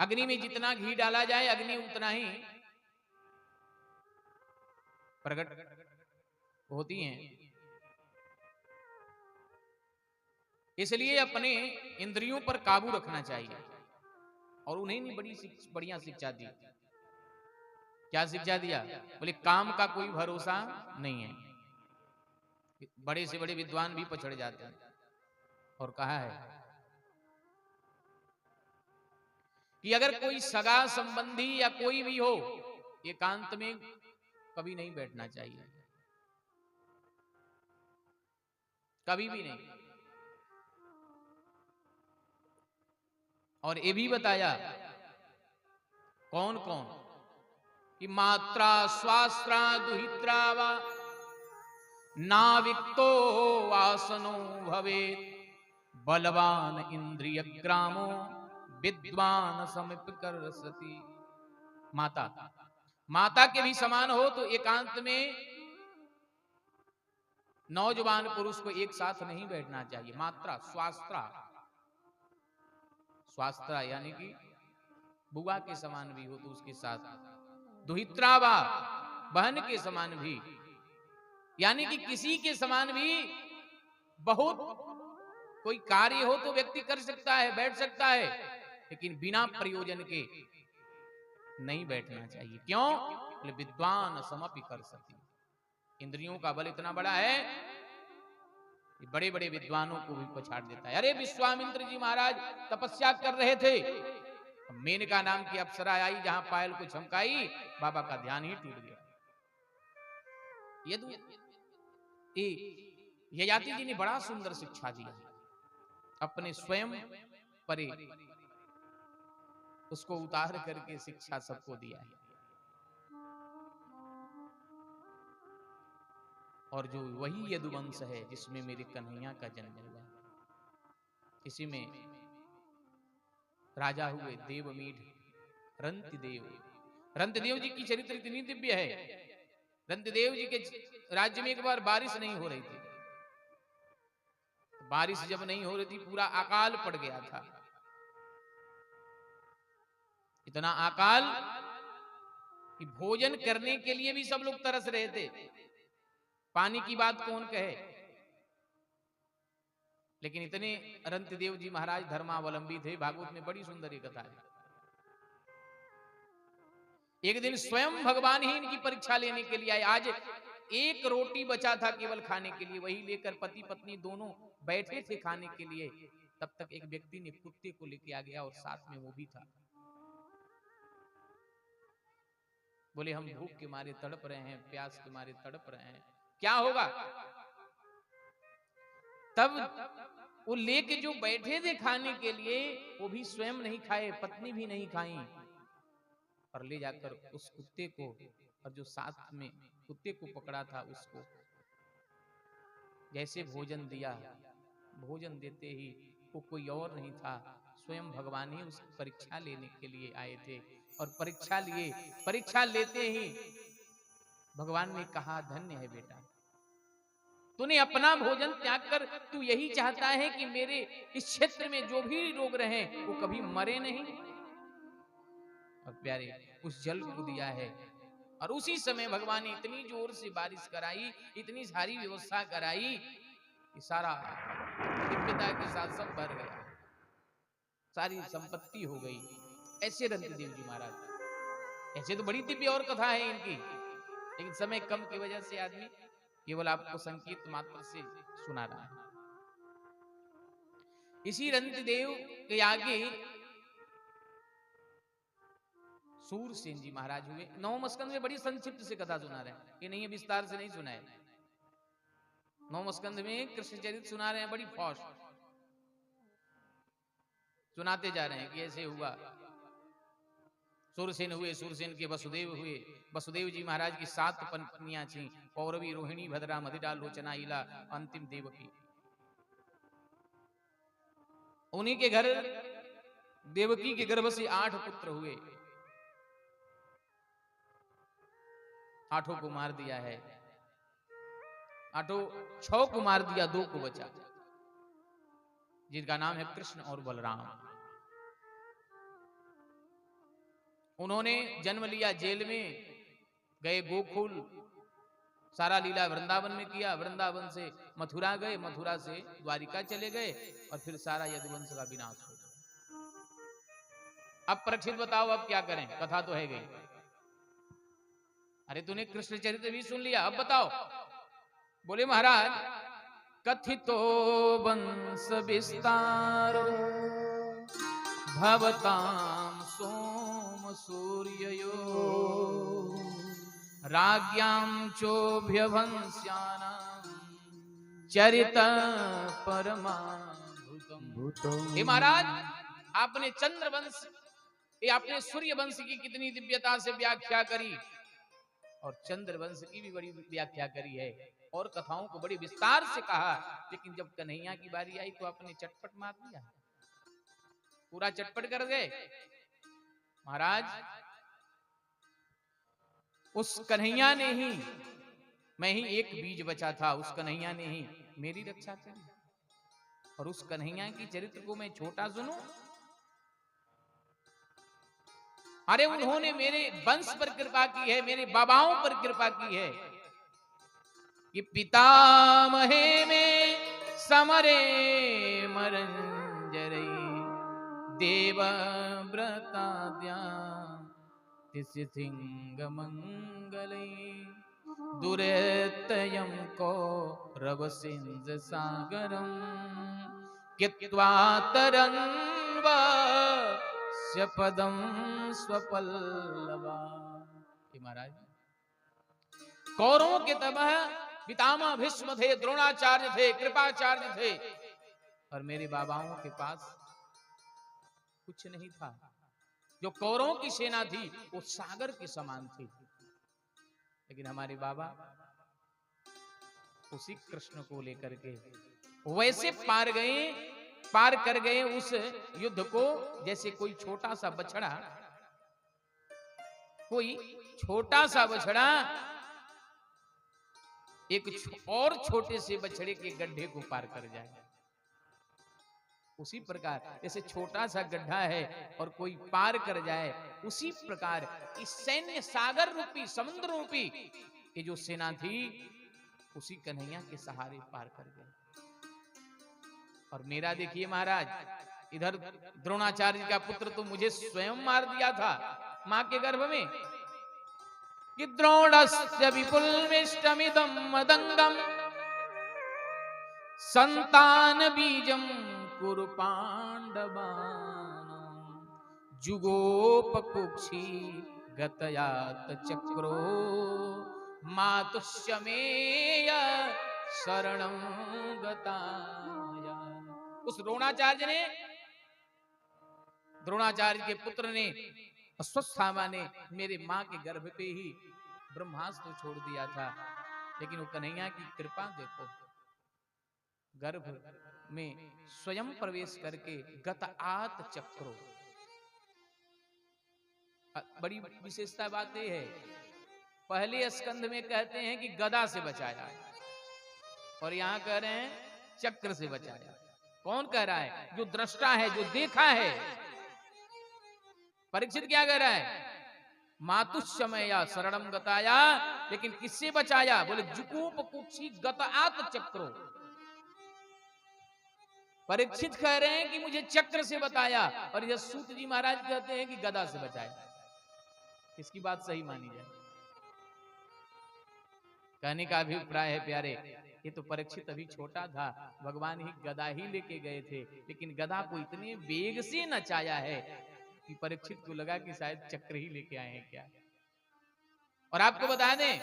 अग्नि में जितना घी डाला जाए अग्नि उतना ही प्रकट होती हैं। इसलिए अपने इंद्रियों पर काबू रखना चाहिए। और उन्हें नहीं बढ़िया शिक्षा दी। क्या शिक्षा दिया? बोले काम का कोई भरोसा नहीं है। बड़े से बड़े विद्वान भी पछड़ जाते हैं। और कहा है कि अगर कोई सगा संबंधी या कोई भी हो, एकांत में कभी नहीं बैठना चाहिए, कभी भी नहीं। और ये भी बताया कौन कौन कि मात्रा स्वास्त्रा दुहित्रा वा नाविक्तो वासनो भवेत् बलवान इंद्रिय ग्रामो विद्वान समीपकर्षति। माता, माता के भी समान हो तो एकांत में नौजवान पुरुष को एक साथ नहीं बैठना चाहिए। मात्रा स्वास्त्रा, स्वास्त्रा यानी कि बुआ के समान भी हो तो उसके साथ। दुहित्रावा, बहन के समान भी, यानी कि किसी के समान भी बहुत कोई कार्य हो तो व्यक्ति कर सकता है, बैठ सकता है, लेकिन बिना प्रयोजन के नहीं बैठना चाहिए। क्यों? विद्वान समपि कर्षति। इंद्रियों का बल इतना बड़ा है कि बड़े बड़े विद्वानों को भी पछाड़ देता है। अरे विश्वामित्र जी महाराज तपस्या कर रहे थे, मेनका नाम की अप्सरा आई, जहां पायल को झमकाई, बाबा का ध्यान ही टूट गया। ययाति जी ने बड़ा सुंदर शिक्षा दी, अपने स्वयं परे उसको उतार करके शिक्षा सबको दिया है। और जो वही यदुवंश है जिसमें मेरे कन्हैया का जन्म हुआ, इसी में राजा हुए देवमीढ़ रंतिदेव। रंतिदेव जी की चरित्र इतनी दिव्य है। रंतिदेव जी के राज्य में एक बार बारिश नहीं हो रही थी। बारिश जब नहीं हो रही थी, पूरा अकाल पड़ गया था। इतना अकाल कि भोजन करने के लिए भी सब लोग तरस रहे थे। पानी की बात कौन कहे, लेकिन इतने रंतिदेव जी महाराज धर्मावलंबी थे। भागवत में बड़ी सुंदर ये कथा है। एक दिन स्वयं भगवान ही इनकी परीक्षा लेने के लिए आए। आज एक रोटी बचा था केवल खाने के लिए, वही लेकर पति पत्नी दोनों बैठे थे खाने के लिए। तब तक एक व्यक्ति ने कुत्ते को लेके आ गया और साथ में वो भी था। बोले हम भूख के मारे तड़प रहे हैं, प्यास के मारे तड़प रहे हैं, क्या होगा? तब वो लेके जो बैठे थे खाने के लिए, वो भी स्वयं नहीं खाए, पत्नी भी नहीं खाई, और ले जाकर उस कुत्ते को, और जो साथ में कुत्ते को पकड़ा था उसको जैसे भोजन दिया, भोजन देते ही वो कोई और नहीं था, स्वयं भगवान ही उस परीक्षा लेने के लिए आए थे। और परीक्षा लेते ही भगवान ने कहा, धन्य है बेटा, तूने अपना भोजन त्याग कर, तू यही चाहता है कि मेरे इस क्षेत्र में जो भी लोग रहें वो कभी मरे नहीं। और प्यारे उस जल को दिया है, और उसी समय भगवान ने इतनी जोर से बारिश कराई, इतनी सारी व्यवस्था कराई कि सारा दिव्यता के साथ सब भर गया, सारी संपत्ति हो गई। ऐसे रंतदेव जी महाराज, ऐसे तो बड़ी दिव्य और कथा है इनकी, लेकिन समय कम की वजह से आदमी केवल आपको संकेत मात्र से सुना रहा है। इसी रंतदेव के आगे सूरसेन जी महाराज हुए। नवम स्कंद में बड़ी संक्षिप्त से कथा सुना रहे हैं, ये नहीं है विस्तार से नहीं सुना है। नवम स्कंद में कृष्ण चरित सुना रहे हैं, बड़ी फास्ट सुनाते जा रहे हैं कि ऐसे हुआ। सूरसेन हुए, सूरसेन के वसुदेव हुए। वसुदेव जी महाराज की 7 पत्नियां थी, पौरवी, रोहिणी, भद्रा, मदिरा, लोचना, इला, अंतिम देवकी। उन्हीं के घर देवकी के गर्भ से 8 पुत्र हुए, 8 को मार दिया है। 6 को मार दिया, 2 को बचा, जिनका नाम है कृष्ण और बलराम। उन्होंने जन्म लिया जेल में, गए गोकुल, सारा लीला वृंदावन में किया, वृंदावन से मथुरा गए, मथुरा से द्वारिका चले गए, और फिर सारा यदुवंश का विनाश हो गया। अब परीक्षित बताओ अब क्या करें, कथा तो है गई। अरे तूने कृष्ण चरित्र भी सुन लिया, अब बताओ। बोले महाराज, कथितो वंश विस्तार भवताम सोम सूर्ययो राज्ञां चोभ्यवंस्यानां चरित परमाद्भुतम्। हे महाराज, आपने चंद्रवंश, ये आपने सूर्य वंश की कितनी दिव्यता से व्याख्या करी, और चंद्रवंश की भी बड़ी व्याख्या करी है, और कथाओं को बड़ी विस्तार से कहा। लेकिन जब कन्हैया की बारी आई तो आपने चटपट मार दिया, पूरा चटपट कर गए। महाराज, उस कन्हैया ने ही, मैं ही एक बीज बचा था, उस कन्हैया ने ही मेरी रक्षा करी, और उस कन्हैया की चरित्र को मैं छोटा सुनूं? अरे उन्होंने मेरे वंश पर कृपा की है, मेरे बाबाओं पर कृपा की है, कि पितामहे में समरे मरंजरे देव व्रताद्या तिसिंग मंगले दुरेतयं को रवसिंज सागरम कित्वा तरन्वा पदम स्वपल्लवा। महाराज, कौरवों के तबाह पितामह भीष्म थे, द्रोणाचार्य थे, कृपाचार्य थे, और मेरे बाबाओं के पास कुछ नहीं था। जो कौरवों की सेना थी वो सागर के समान थी, लेकिन हमारे बाबा उसी कृष्ण को लेकर के वैसे पार कर गए उस युद्ध को, जैसे कोई छोटा सा बछड़ा एक और छोटे से बछड़े के गड्ढे को पार कर जाए। उसी प्रकार जैसे छोटा सा गड्ढा है और कोई पार कर जाए, उसी प्रकार इस सैन्य सागर रूपी, समुद्र रूपी ये जो सेना थी, उसी कन्हैया के सहारे पार कर गए। और मेरा देखिए महाराज, इधर द्रोणाचार्य का पुत्र तो मुझे स्वयं मार दिया था मां के गर्भ में, कि द्रोणस्य विपुलमिष्टमिदं मदंगम संतान बीजम कुरु पांडवानां जुगोपकुक्षी गतयात चक्रो मातुष्यमेय शरणं गताया। उस द्रोणाचार्य के पुत्र ने, अश्वत्थामा ने मेरे मां के गर्भ पे ही ब्रह्मास्त्र छोड़ दिया था, लेकिन वो कन्हैया की कृपा देखो, गर्भ में स्वयं प्रवेश करके गतआत चक्रो, बड़ी विशेषता बात यह है, पहले स्कंध में कहते हैं कि गदा से बचाया और यहां कह रहे हैं चक्र से बचाया। कौन कह रहा है? जो दृष्टा है, जो देखा है। परीक्षित क्या कह रहा है? मातुष्यमया शरणम गताया, लेकिन किससे बचाया? बोले जुकूप कुक्षी गतआत चक्रो। परीक्षित कह रहे हैं कि मुझे चक्र से बताया, और यह सूत जी महाराज कहते हैं कि गदा से बचाया। इसकी बात सही मानी जाए। कहने का अभिप्राय है प्यारे, ये तो परीक्षित अभी छोटा था, भगवान ही गदा ही लेके गए थे, लेकिन गदा को इतने वेग से नचाया है कि परीक्षित को लगा कि शायद चक्र ही लेके आए हैं क्या। और आपको बता दें,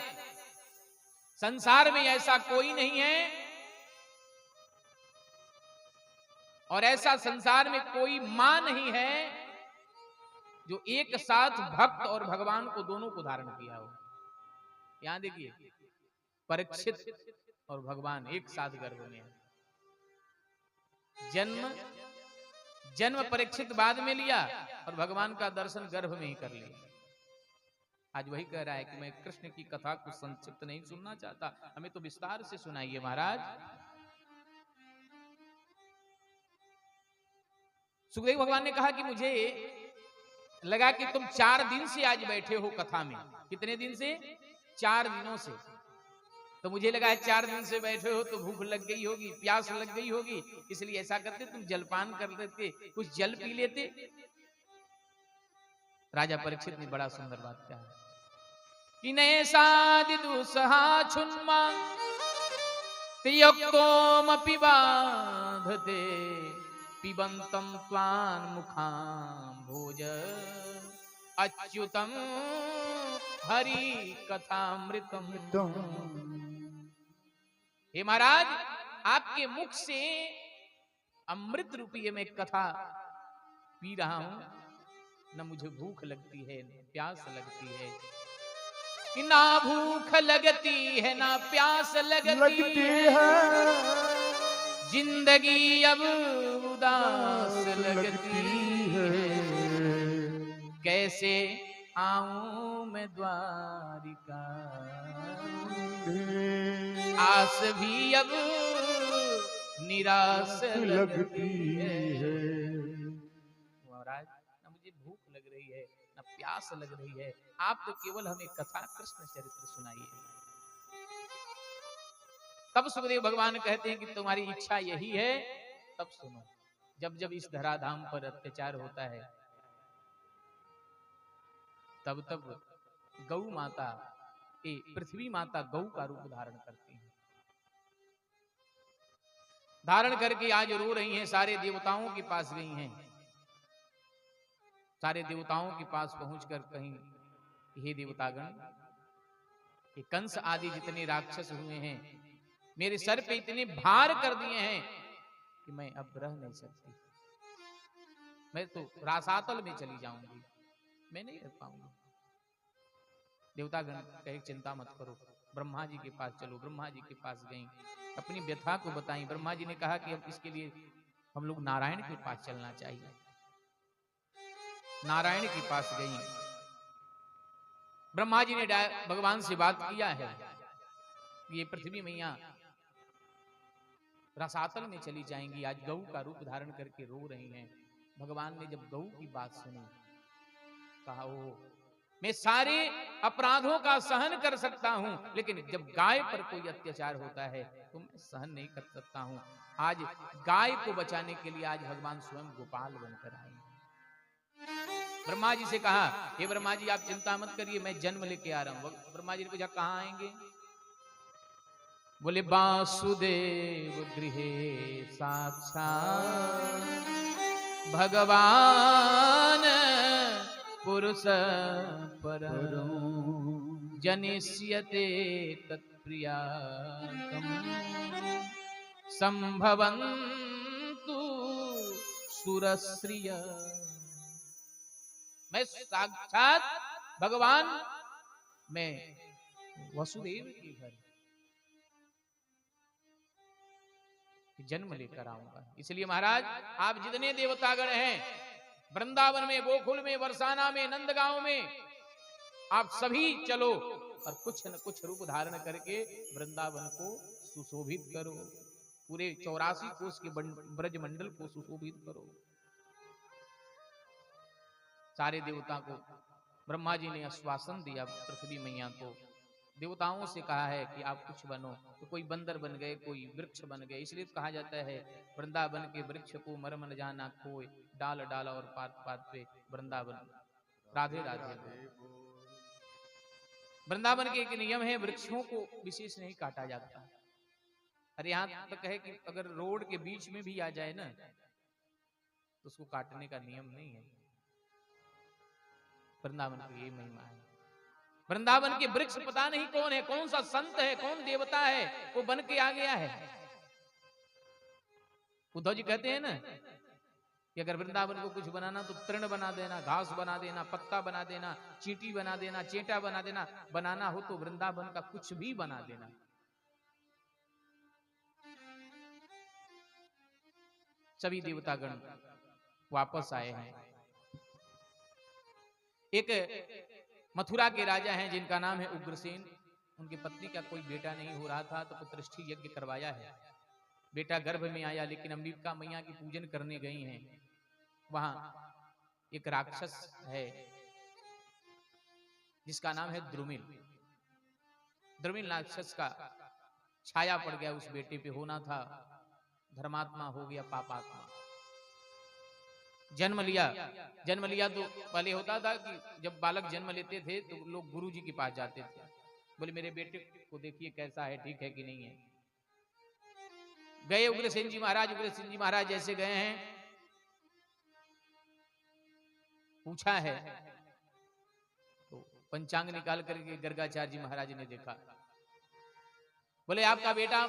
संसार में ऐसा कोई नहीं है, और ऐसा संसार में कोई मां नहीं है जो एक साथ भक्त और भगवान को दोनों को धारण किया हो। यहां देखिए, परीक्षित और भगवान एक साथ गर्भ में है। जन्म परीक्षित बाद में लिया और भगवान का दर्शन गर्भ में ही कर लिया। आज वही कह रहा है कि मैं कृष्ण की कथा को संक्षिप्त नहीं सुनना चाहता, हमें तो विस्तार से सुनाइए महाराज। सुखदेव भगवान ने कहा कि मुझे लगा कि तुम 4 दिन से आज बैठे हो कथा में। कितने दिन से? 4 दिनों से। तो मुझे लगा है 4 दिन से बैठे हो तो भूख लग गई होगी, प्यास लग गई होगी, इसलिए ऐसा करते तुम जलपान कर लेते, कुछ जल पी लेते। राजा परीक्षित ने बड़ा सुंदर बात कहा कि नैषादि दुसहा छुन्मा त्र्यक्तोमपि बाधते पिबंतम त्वान् मुखां भोज अच्युतम हरि कथामृतम। हे महाराज, आपके मुख से अमृत रूपी मैं कथा पी रहा हूं। न मुझे भूख लगती है, न प्यास लगती है। कि ना भूख लगती है, ना प्यास लगती है, जिंदगी अब उदास लगती है। कैसे आऊं मैं द्वारिका, आस भी अब निराश लगती है। महाराज, न मुझे भूख लग रही है, न प्यास लग रही है, आप तो केवल हमें कथा कृष्ण चरित्र सुनाइए। तब सुखदेव भगवान कहते हैं कि तुम्हारी इच्छा यही है, तब सुनो। जब जब इस धराधाम पर अत्याचार होता है, तब तब गौ माता, पृथ्वी माता गौ का रूप धारण करती है। धारण करके आज रो रही हैं, सारे देवताओं के पास गई हैं। सारे देवताओं के पास पहुंचकर कहीं, हे देवतागण, ये कंस आदि जितने राक्षस हुए हैं, मेरे सर पे इतने भार कर दिए हैं कि मैं अब रह नहीं सकती। मैं तो रासातल में चली जाऊंगी, मैं नहीं रह पाऊंगी। देवतागण कहे चिंता मत करो, ब्रह्मा जी के पास चलो। ब्रह्मा जी के पास गई, अपनी व्यथा को बताई। ब्रह्मा जी ने कहा कि अब इसके लिए हम लोग नारायण के पास चलना चाहिए। नारायण के पास गई। ब्रह्मा जी ने भगवान से बात किया है, ये पृथ्वी मैया रसातल में चली जाएंगी। आज गौ का रूप धारण करके रो रही हैं। भगवान ने जब गौ की बात सुनी, कहा ओ, मैं सारे अपराधों का सहन कर सकता हूं, लेकिन जब गाय पर कोई अत्याचार होता है तो मैं सहन नहीं कर सकता हूं। आज गाय को बचाने के लिए आज भगवान स्वयं गोपाल बनकर आए। ब्रह्मा जी से कहा, हे ब्रह्मा जी, आप चिंता मत करिए, मैं जन्म लेके आ रहा हूं। ब्रह्मा जी ने पूछा, कहां आएंगे? बोले वासुदेव गृहे साक्षात् भगवान पुरुष परम जनिष्यते तत्प्रियाकम् संभवन्तु सुरश्रिय। मैं साक्षात भगवान, मैं वसुदेव के घर जन्म लेकर आऊंगा। इसलिए महाराज आप जितने देवतागण हैं वृंदावन में, गोकुल में, बरसाना में, नंदगांव में, आप सभी चलो और कुछ न कुछ रूप धारण करके वृंदावन को सुशोभित करो, पूरे 84 कोस के ब्रज मंडल को सुशोभित करो। सारे देवता को ब्रह्मा जी ने आश्वासन दिया, पृथ्वी मैया को देवताओं से कहा है कि आप कुछ बनो, तो कोई बंदर बन गए, कोई वृक्ष बन गए। इसलिए तो कहा जाता है वृंदावन के वृक्ष को मर्म न जाना कोई, डाल डाल और पात पात पे वृंदावन राधे राधे। वृंदावन के एक नियम है, वृक्षों को विशेष नहीं काटा जाता। अरे यहाँ तक है कि अगर रोड के बीच में भी आ जाए ना तो उसको काटने का नियम नहीं है। वृंदावन की ये महिमा है। वृंदावन के वृक्ष पता नहीं कौन है, कौन सा संत है, कौन देवता है, वो बन के आ गया है। उद्धव जी कहते हैं ना कि अगर वृंदावन को कुछ बनाना तो तृण बना देना, घास बना देना, पत्ता बना देना, चींटी बना देना, चेटा बना देना, बनाना हो तो वृंदावन का कुछ भी बना देना। सभी देवतागण वापस आए हैं। एक मथुरा के राजा हैं जिनका नाम है उग्रसेन, उनकी पत्नी का कोई बेटा नहीं हो रहा था तो पुत्रष्टि यज्ञ करवाया है। बेटा गर्भ में आया, लेकिन अंबिका मैया की पूजन करने गई हैं। वहां एक राक्षस है जिसका नाम है द्रुमिल। द्रुमिल राक्षस का छाया पड़ गया उस बेटे पे। होना था धर्मात्मा, हो गया पापात्मा। जन्म लिया तो पहले होता था कि जब बालक जन्म लेते थे तो लोग गुरुजी के पास जाते थे, बोले मेरे बेटे को देखिए कैसा है, ठीक है कि नहीं है। गए उग्रसेन जी महाराज। उग्रसेन जी महाराज जैसे गए हैं, पूछा है तो पंचांग निकाल करके गर्गाचार्य जी महाराज ने देखा। बोले आपका बेटा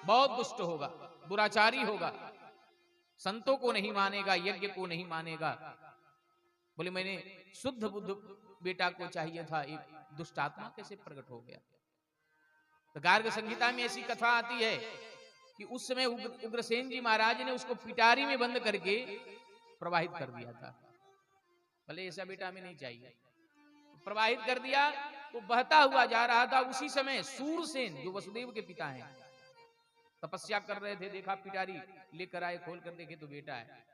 बहुत दुष्ट होगा, दुराचारी होगा, संतों को नहीं मानेगा, यज्ञ को नहीं मानेगा। बोले मैंने शुद्ध बुद्ध बेटा को चाहिए था, एक दुष्ट आत्मा कैसे प्रकट हो गया। तो गार्ग संहिता में ऐसी कथा आती है कि उस समय उग्रसेन जी महाराज ने उसको पिटारी में बंद करके प्रवाहित कर दिया था। बोले ऐसा बेटा हमें नहीं चाहिए। प्रवाहित कर दिया तो बहता हुआ जा रहा था। उसी समय सूरसेन जो वसुदेव के पिता हैं तपस्या कर रहे थे, देखा पिटारी लेकर आए, खोल कर देखे तो बेटा है।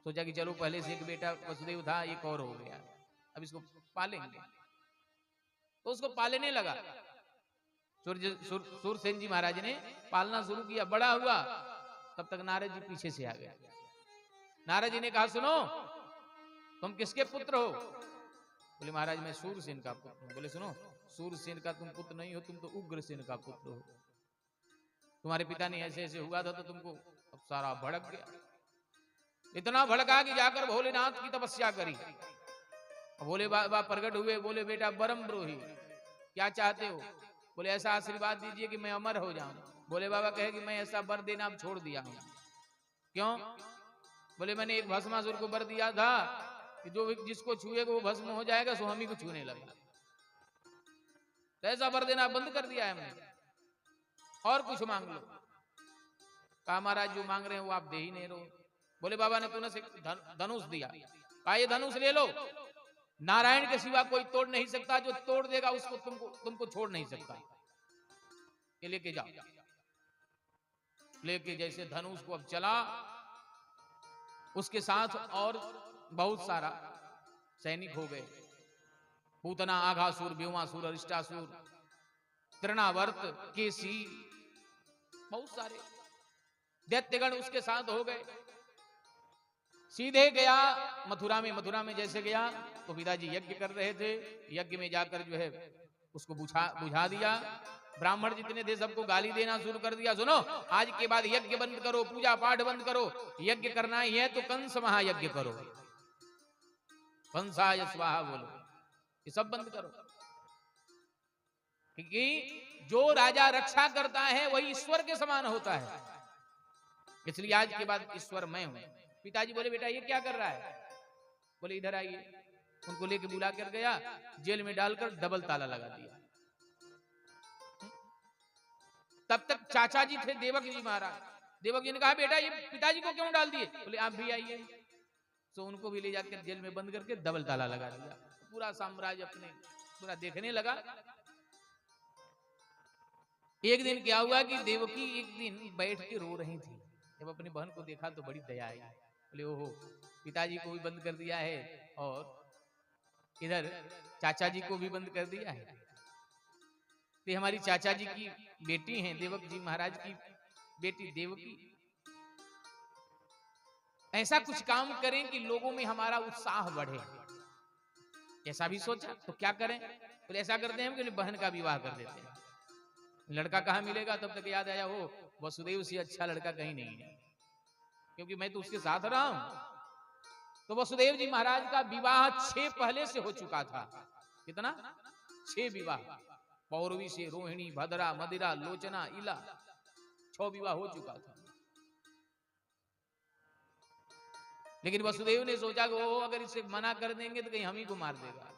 सोचा कि चलो पहले से एक बेटा वसुदेव था, एक और हो गया, अब इसको पालेंगे। तो उसको पालने लगा। सूरसेन जी महाराज ने पालना शुरू किया, बड़ा हुआ। तब तक नारद जी पीछे से आ गए। नारद जी ने कहा सुनो तुम किसके पुत्र हो। बोले महाराज मैं सूरसेन का पुत्र हूं। बोले सुनो सूरसेन का तुम पुत्र नहीं हो, तुम तो उग्रसेन का पुत्र हो। तुम्हारे पिता ने ऐसे ऐसे हुआ था तो तुमको अब सारा भड़क गया। इतना भड़का कि जाकर भोलेनाथ की तपस्या करी। भोले बाबा प्रकट हुए। बोले बेटा परम द्रोही क्या चाहते हो। बोले ऐसा आशीर्वाद दीजिए कि मैं अमर हो जाऊं। भोले बाबा कहे कि मैं ऐसा वर देना अब छोड़ दिया हूं। क्यों। बोले मैंने एक भस्मासुर को वर दिया था कि जो जिसको छुएगा वो भस्म हो जाएगा, सो हम ही को छूने लगा। तो ऐसा वर देना बंद कर दिया है हमने, और कुछ मांग लो। कहा महाराज जो मांग रहे हैं वो आप दे ही नहीं रहो। बोले बाबा ने तुमने से धनुष दिया, कहा ये धनुष ले लो, नारायण के सिवा कोई तोड़ नहीं सकता, जो तोड़ देगा उसको तुमको छोड़ नहीं सकता, ये लेके जाओ। लेके जैसे धनुष को अब चला, उसके साथ और बहुत सारा सैनिक हो गए। पूतना, आघासुर, व्योमासुर, अरिष्टासुर, तृणावर्त, केसी, बहुत सारे दैत्यगण उसके साथ हो गए। सीधे गया मथुरा में। मथुरा में जैसे गया तो पिताजी यज्ञ कर रहे थे। यज्ञ में जाकर जो है उसको बुझा दिया। ब्राह्मण जितने थे सबको गाली देना शुरू कर दिया। सुनो आज के बाद यज्ञ बंद करो, पूजा पाठ बंद करो, यज्ञ करना ही है तो कंस महायज्ञ करो, कंसाय स्वाहा बोलो, ये सब बंद करो। क्योंकि जो राजा रक्षा करता है वही ईश्वर के समान होता है। इसलिए आज के बाद ईश्वर मैं हूं। पिताजी बोले बेटा ये क्या कर रहा है। बोले इधर आइए। उनको लेके बुला कर गया, जेल में डालकर डबल ताला लगा दिया। तब तक चाचा जी थे देवक जी महाराज। देवक जी ने कहा बेटा ये पिताजी को क्यों डाल दिए? बोले आप भी आइए। तो उनको भी ले जाकर जेल में बंद करके डबल ताला लगा दिया। पूरा साम्राज्य अपने पूरा देखने लगा। एक दिन क्या हुआ कि देवकी एक दिन बैठ के रो रही थी। जब अपनी बहन को देखा तो बड़ी दया आई। बोले ओहो पिताजी को भी बंद कर दिया है और इधर चाचा जी को भी बंद कर दिया है। तो हमारी चाचा जी की बेटी हैं, देवक जी महाराज की बेटी देवकी। ऐसा कुछ काम करें कि लोगों में हमारा उत्साह बढ़े। ऐसा भी सोचा तो क्या करें? बोले ऐसा करते हैं कि बहन का विवाह कर देते हैं। लड़का कहाँ मिलेगा? तब तक याद आया वो वसुदेव से अच्छा लड़का कहीं नहीं है, क्योंकि मैं तो उसके साथ रहा हूं। तो वसुदेव जी महाराज का विवाह 6 पहले से हो चुका था। कितना? 6 विवाह। पौरवी से रोहिणी, भद्रा, मदिरा, लोचना, इला, 6 विवाह हो चुका था। लेकिन वसुदेव ने सोचा कि वो अगर इसे मना कर देंगे तो कहीं हम ही को मार देगा,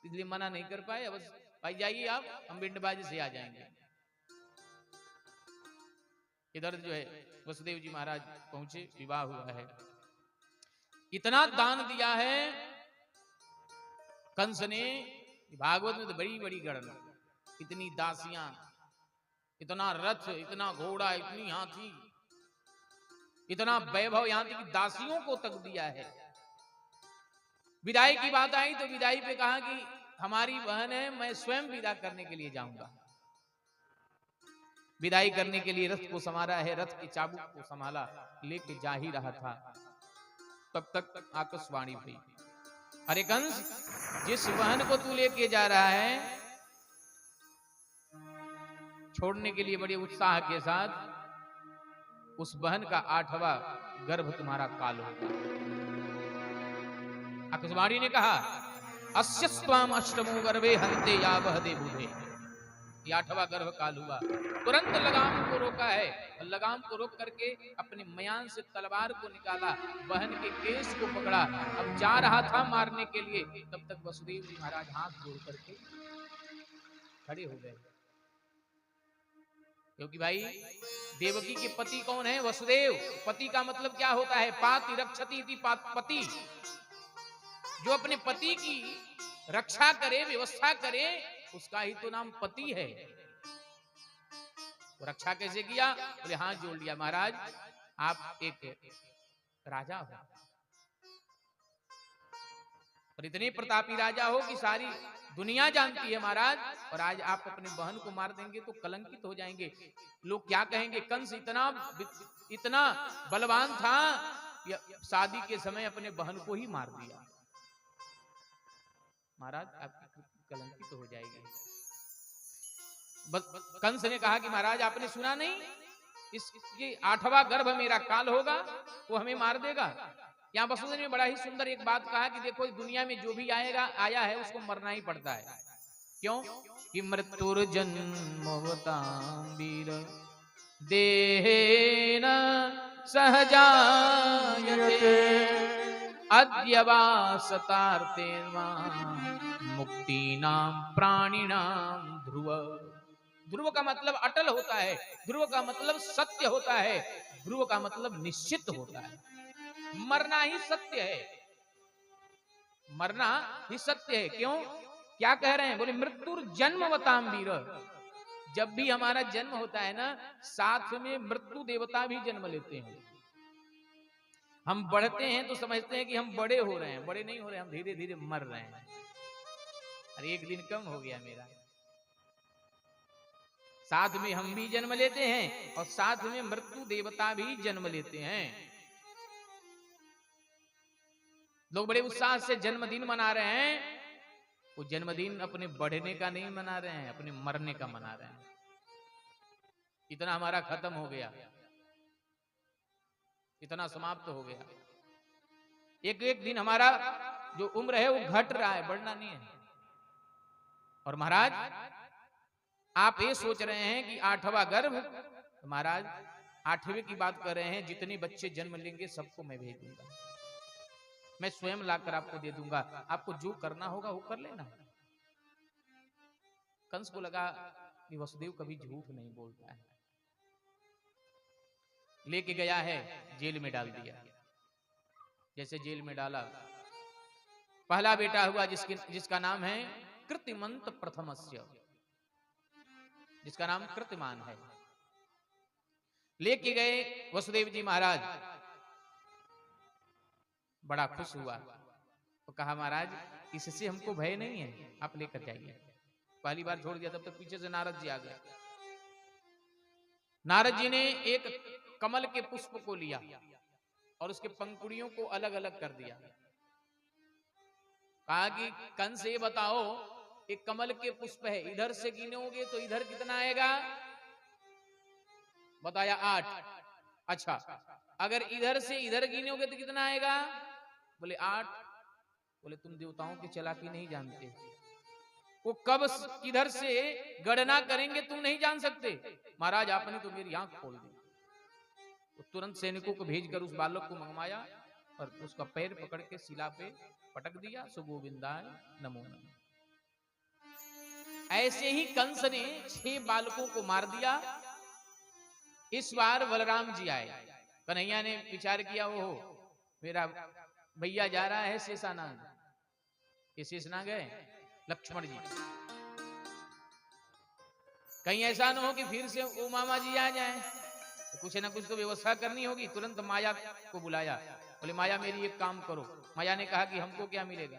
इसलिए मना नहीं कर पाए। बस भाई जाइए आप, हम बिंडबाजी से आ जाएंगे। इधर जो है वसुदेव जी महाराज पहुंचे, विवाह हुआ है। इतना दान दिया है कंस ने, भागवत में तो बड़ी बड़ी गणना। इतनी दासियां, इतना रथ, इतना घोड़ा, इतनी हाथी, इतना वैभव, यहां तक कि दासियों को तक दिया है। विदाई की बात आई तो विदाई पे कहा कि हमारी बहन है, मैं स्वयं विदा करने के लिए जाऊंगा। विदाई करने के लिए रथ को संभाला है, रथ के चाबुक को संभाला, लेके जा ही रहा था, तब तक आकाशवाणी हुई, अरे कंस, जिस बहन को तू लेके जा रहा है छोड़ने के लिए बड़े उत्साह के साथ, उस बहन का 8वां गर्भ तुम्हारा काल होगा। आकाशवाणी ने कहा अस्यस्त्वाम अष्टमो गर्भे हंते या वह दे बूढ़े। 8वां गर्भ काल हुआ। तुरंत लगाम को रोका है, और लगाम को रोक करके अपने मयान से तलवार को निकाला, बहन के केस को पकड़ा, अब जा रहा था मारने के लिए। तब तक वसुदेव जी महाराज हाथ जोड़ करके खड़े हो गए, क्योंकि भाई देवकी के पति कौन है? वसुदेव। पति का मतलब क्या होता है? पाति रक्षति इति पति। जो अपने पति की रक्षा करे, व्यवस्था करे, उसका ही तो नाम पति है। तो रक्षा कैसे किया? बोले हाथ जोड़ लिया, महाराज आप एक राजा हो, और इतने प्रतापी राजा हो कि सारी दुनिया जानती है महाराज, और आज आप अपने बहन को मार देंगे तो कलंकित हो जाएंगे। लोग क्या कहेंगे? कंस इतना बलवान था, शादी के समय अपने बहन को ही मार दिया। महाराज आपकी कलंकित तो हो जाएगी। कंस ने कहा कि महाराज आपने सुना नहीं, इसके 8वां गर्भ मेरा काल होगा, वो हमें मार देगा। यहाँ वसुदेव ने बड़ा ही सुंदर एक बात कहा कि देखो दुनिया में जो भी आया है उसको मरना ही पड़ता है। क्यों? कि मृत्युर्जन्मवतां वीर देहेन सहजायते अद्य वा सतार्तेर्वा मुक्तिनां प्राणिनां ध्रुव। ध्रुव का मतलब अटल होता है, ध्रुव का मतलब सत्य होता है, ध्रुव का मतलब निश्चित होता है। मरना ही सत्य है, मरना ही सत्य है। क्यों? क्या कह रहे हैं? बोले मृत्युर्जन्मवतां वीर। जब भी हमारा जन्म होता है ना, साथ में मृत्यु देवता भी जन्म लेते हैं। हम बढ़ते हैं तो समझते हैं कि हम बड़े हो रहे हैं, बड़े नहीं हो रहे, हम धीरे धीरे मर रहे हैं। अरे एक दिन कम हो गया मेरा। साथ में हम भी जन्म लेते हैं और साथ में मृत्यु देवता भी जन्म लेते हैं। लोग बड़े उत्साह से जन्मदिन मना रहे हैं, वो जन्मदिन अपने बढ़ने का नहीं मना रहे हैं, अपने मरने का मना रहे हैं। इतना हमारा खत्म हो गया, इतना समाप्त हो गया। एक एक दिन हमारा जो उम्र है वो घट रहा है, बढ़ना नहीं है। और महाराज आप ये सोच रहे हैं कि 8वां गर्भ, महाराज 8वें की बात कर रहे हैं। जितने बच्चे जन्म लेंगे सबको मैं भेज दूंगा, मैं स्वयं लाकर आपको दे दूंगा, आपको जो करना होगा वो कर लेना। कंस को लगा कि वसुदेव कभी झूठ नहीं बोलता है। लेके गया है, जेल में डाल दिया। जैसे जेल में डाला, पहला बेटा हुआ जिसका नाम है कृतिमंत प्रथमस्य, जिसका नाम कृतिमान है। लेके गए वसुदेव जी महाराज, बड़ा खुश हुआ तो कहा महाराज इससे हमको भय नहीं है, आप लेकर जाइए। पहली बार छोड़ दिया, तब तक पीछे से नारद जी आ गए। नारद जी ने एक कमल के पुष्प को लिया और उसके पंखुड़ियों को अलग अलग कर दिया। कहा कि कंस ये बताओ, एक कमल के पुष्प है, इधर से गिनोगे तो इधर कितना आएगा? बताया 8। अच्छा, अगर इधर से इधर गिनोगे तो कितना आएगा? बोले 8। बोले तुम देवताओं की चालाकी नहीं जानते, वो कब किधर से गणना करेंगे तुम नहीं जान सकते। महाराज आपने तो मेरी आंख खोल दी। तो तुरंत सैनिकों को भेजकर उस बालक को मंगवाया और उसका पैर पकड़ के शिला पे पटक दिया। सुगोविंदाय नमो नमः। ऐसे ही कंस ने 6 बालकों को मार दिया। इस बार बलराम जी आए। कन्हैया ने विचार किया, ओहो मेरा भैया जा रहा है शेषानाग, ये शेषनाग है लक्ष्मण जी, कहीं ऐसा न हो कि फिर से वो मामा जी आ जाए, तो कुछ ना कुछ तो व्यवस्था करनी होगी। तुरंत माया को बुलाया, बोले माया मेरी एक काम करो। माया ने कहा कि हमको क्या मिलेगा?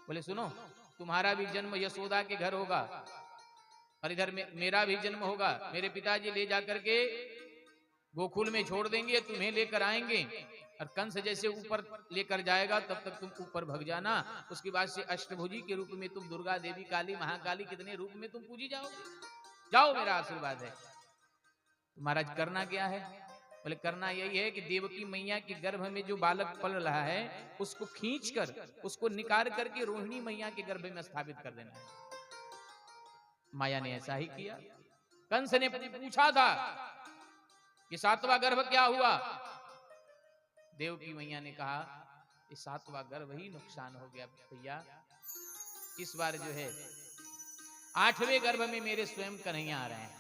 बोले सुनो, तुम्हारा भी जन्म यशोदा के घर होगा और इधर मेरा भी जन्म होगा। मेरे पिताजी ले जाकर के गोकुल में छोड़ देंगे, तुम्हें लेकर आएंगे और कंस जैसे ऊपर लेकर जाएगा तब तक तुम ऊपर भग जाना। उसके बाद से अष्टभुजी के रूप में तुम दुर्गा देवी, काली, महाकाली, कितने रूप में तुम पूजी जाओगे। जाओ, मेरा आशीर्वाद है। महाराज करना क्या है? बोले करना यही है कि देवकी मैया के गर्भ में जो बालक पल रहा है उसको खींचकर, उसको निकाल करके रोहिणी मैया के गर्भ में स्थापित कर देना है। माया ने ऐसा ही किया। कंस ने पूछा था कि 7वां गर्भ क्या हुआ? देवकी मैया ने कहा कि 7वां गर्भ ही नुकसान हो गया भैया। इस बार जो है 8वें गर्भ में मेरे स्वयं कन्हैया आ रहे हैं।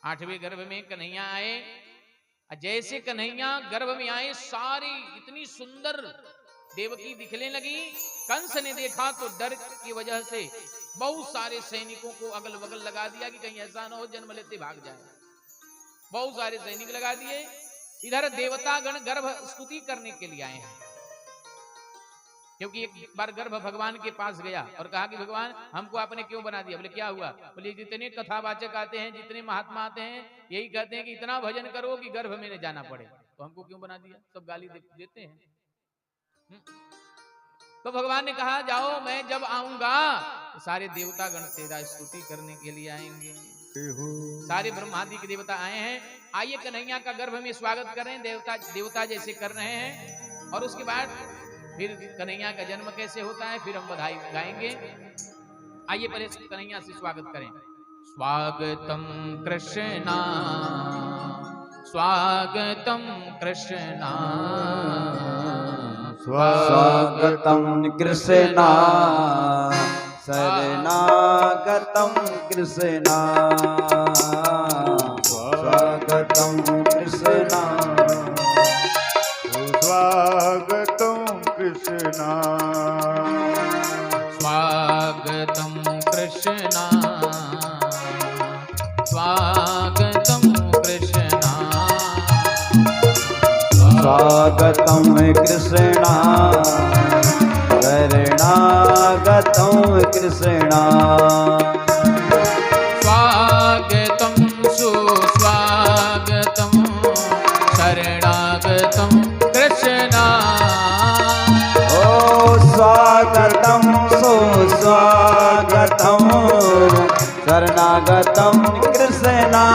8वें गर्भ में कन्हैया आए। जैसे कन्हैया गर्भ में आए, सारी इतनी सुंदर देवकी दिखने लगी। कंस ने देखा तो डर की वजह से बहुत सारे सैनिकों को अगल बगल लगा दिया कि कहीं ऐसा ना हो जन्म लेते भाग जाए। बहुत सारे सैनिक लगा दिए। इधर देवतागण गर्भ स्तुति करने के लिए आए हैं, क्योंकि एक बार गर्भ भगवान के पास गया और कहा कि भगवान हमको आपने क्यों बना दिया? बोले क्या हुआ? बोले जितने कथावाचक आते हैं, जितने महात्मा आते हैं, यही कहते हैं कि इतना भजन करो कि गर्भ में न जाना पड़े, तो हमको क्यों बना दिया? सब गाली देते हैं। तो भगवान ने कहा जाओ, मैं जब आऊंगा तो सारे देवतागण तेरा स्तुति करने के लिए आएंगे। सारे ब्रह्मादि के देवता आए हैं। आइए कन्हैया का गर्भ में स्वागत करें, देवता जैसे कर रहे हैं। और उसके बाद फिर कन्हैया का जन्म कैसे होता है फिर हम बधाई गाएंगे। आइए पहले कन्हैया से स्वागत करें। स्वागतम कृष्णा, स्वागतम कृष्णा, स्वागतम कृष्णा, शरणागतम कृष्णा, स्वागतम कृष्णा, स्वागतम कृष्णा, स्वागतम कृष्णा, स्वागतम कृष्णा, स्वागतम कृष्णा, शरणागतम कृष्णा, स्वागतम सुस्वागतम शरणागतम कृष्णा। ओ स्वागतम सुस्वागतम शरणागतम कृष्णा,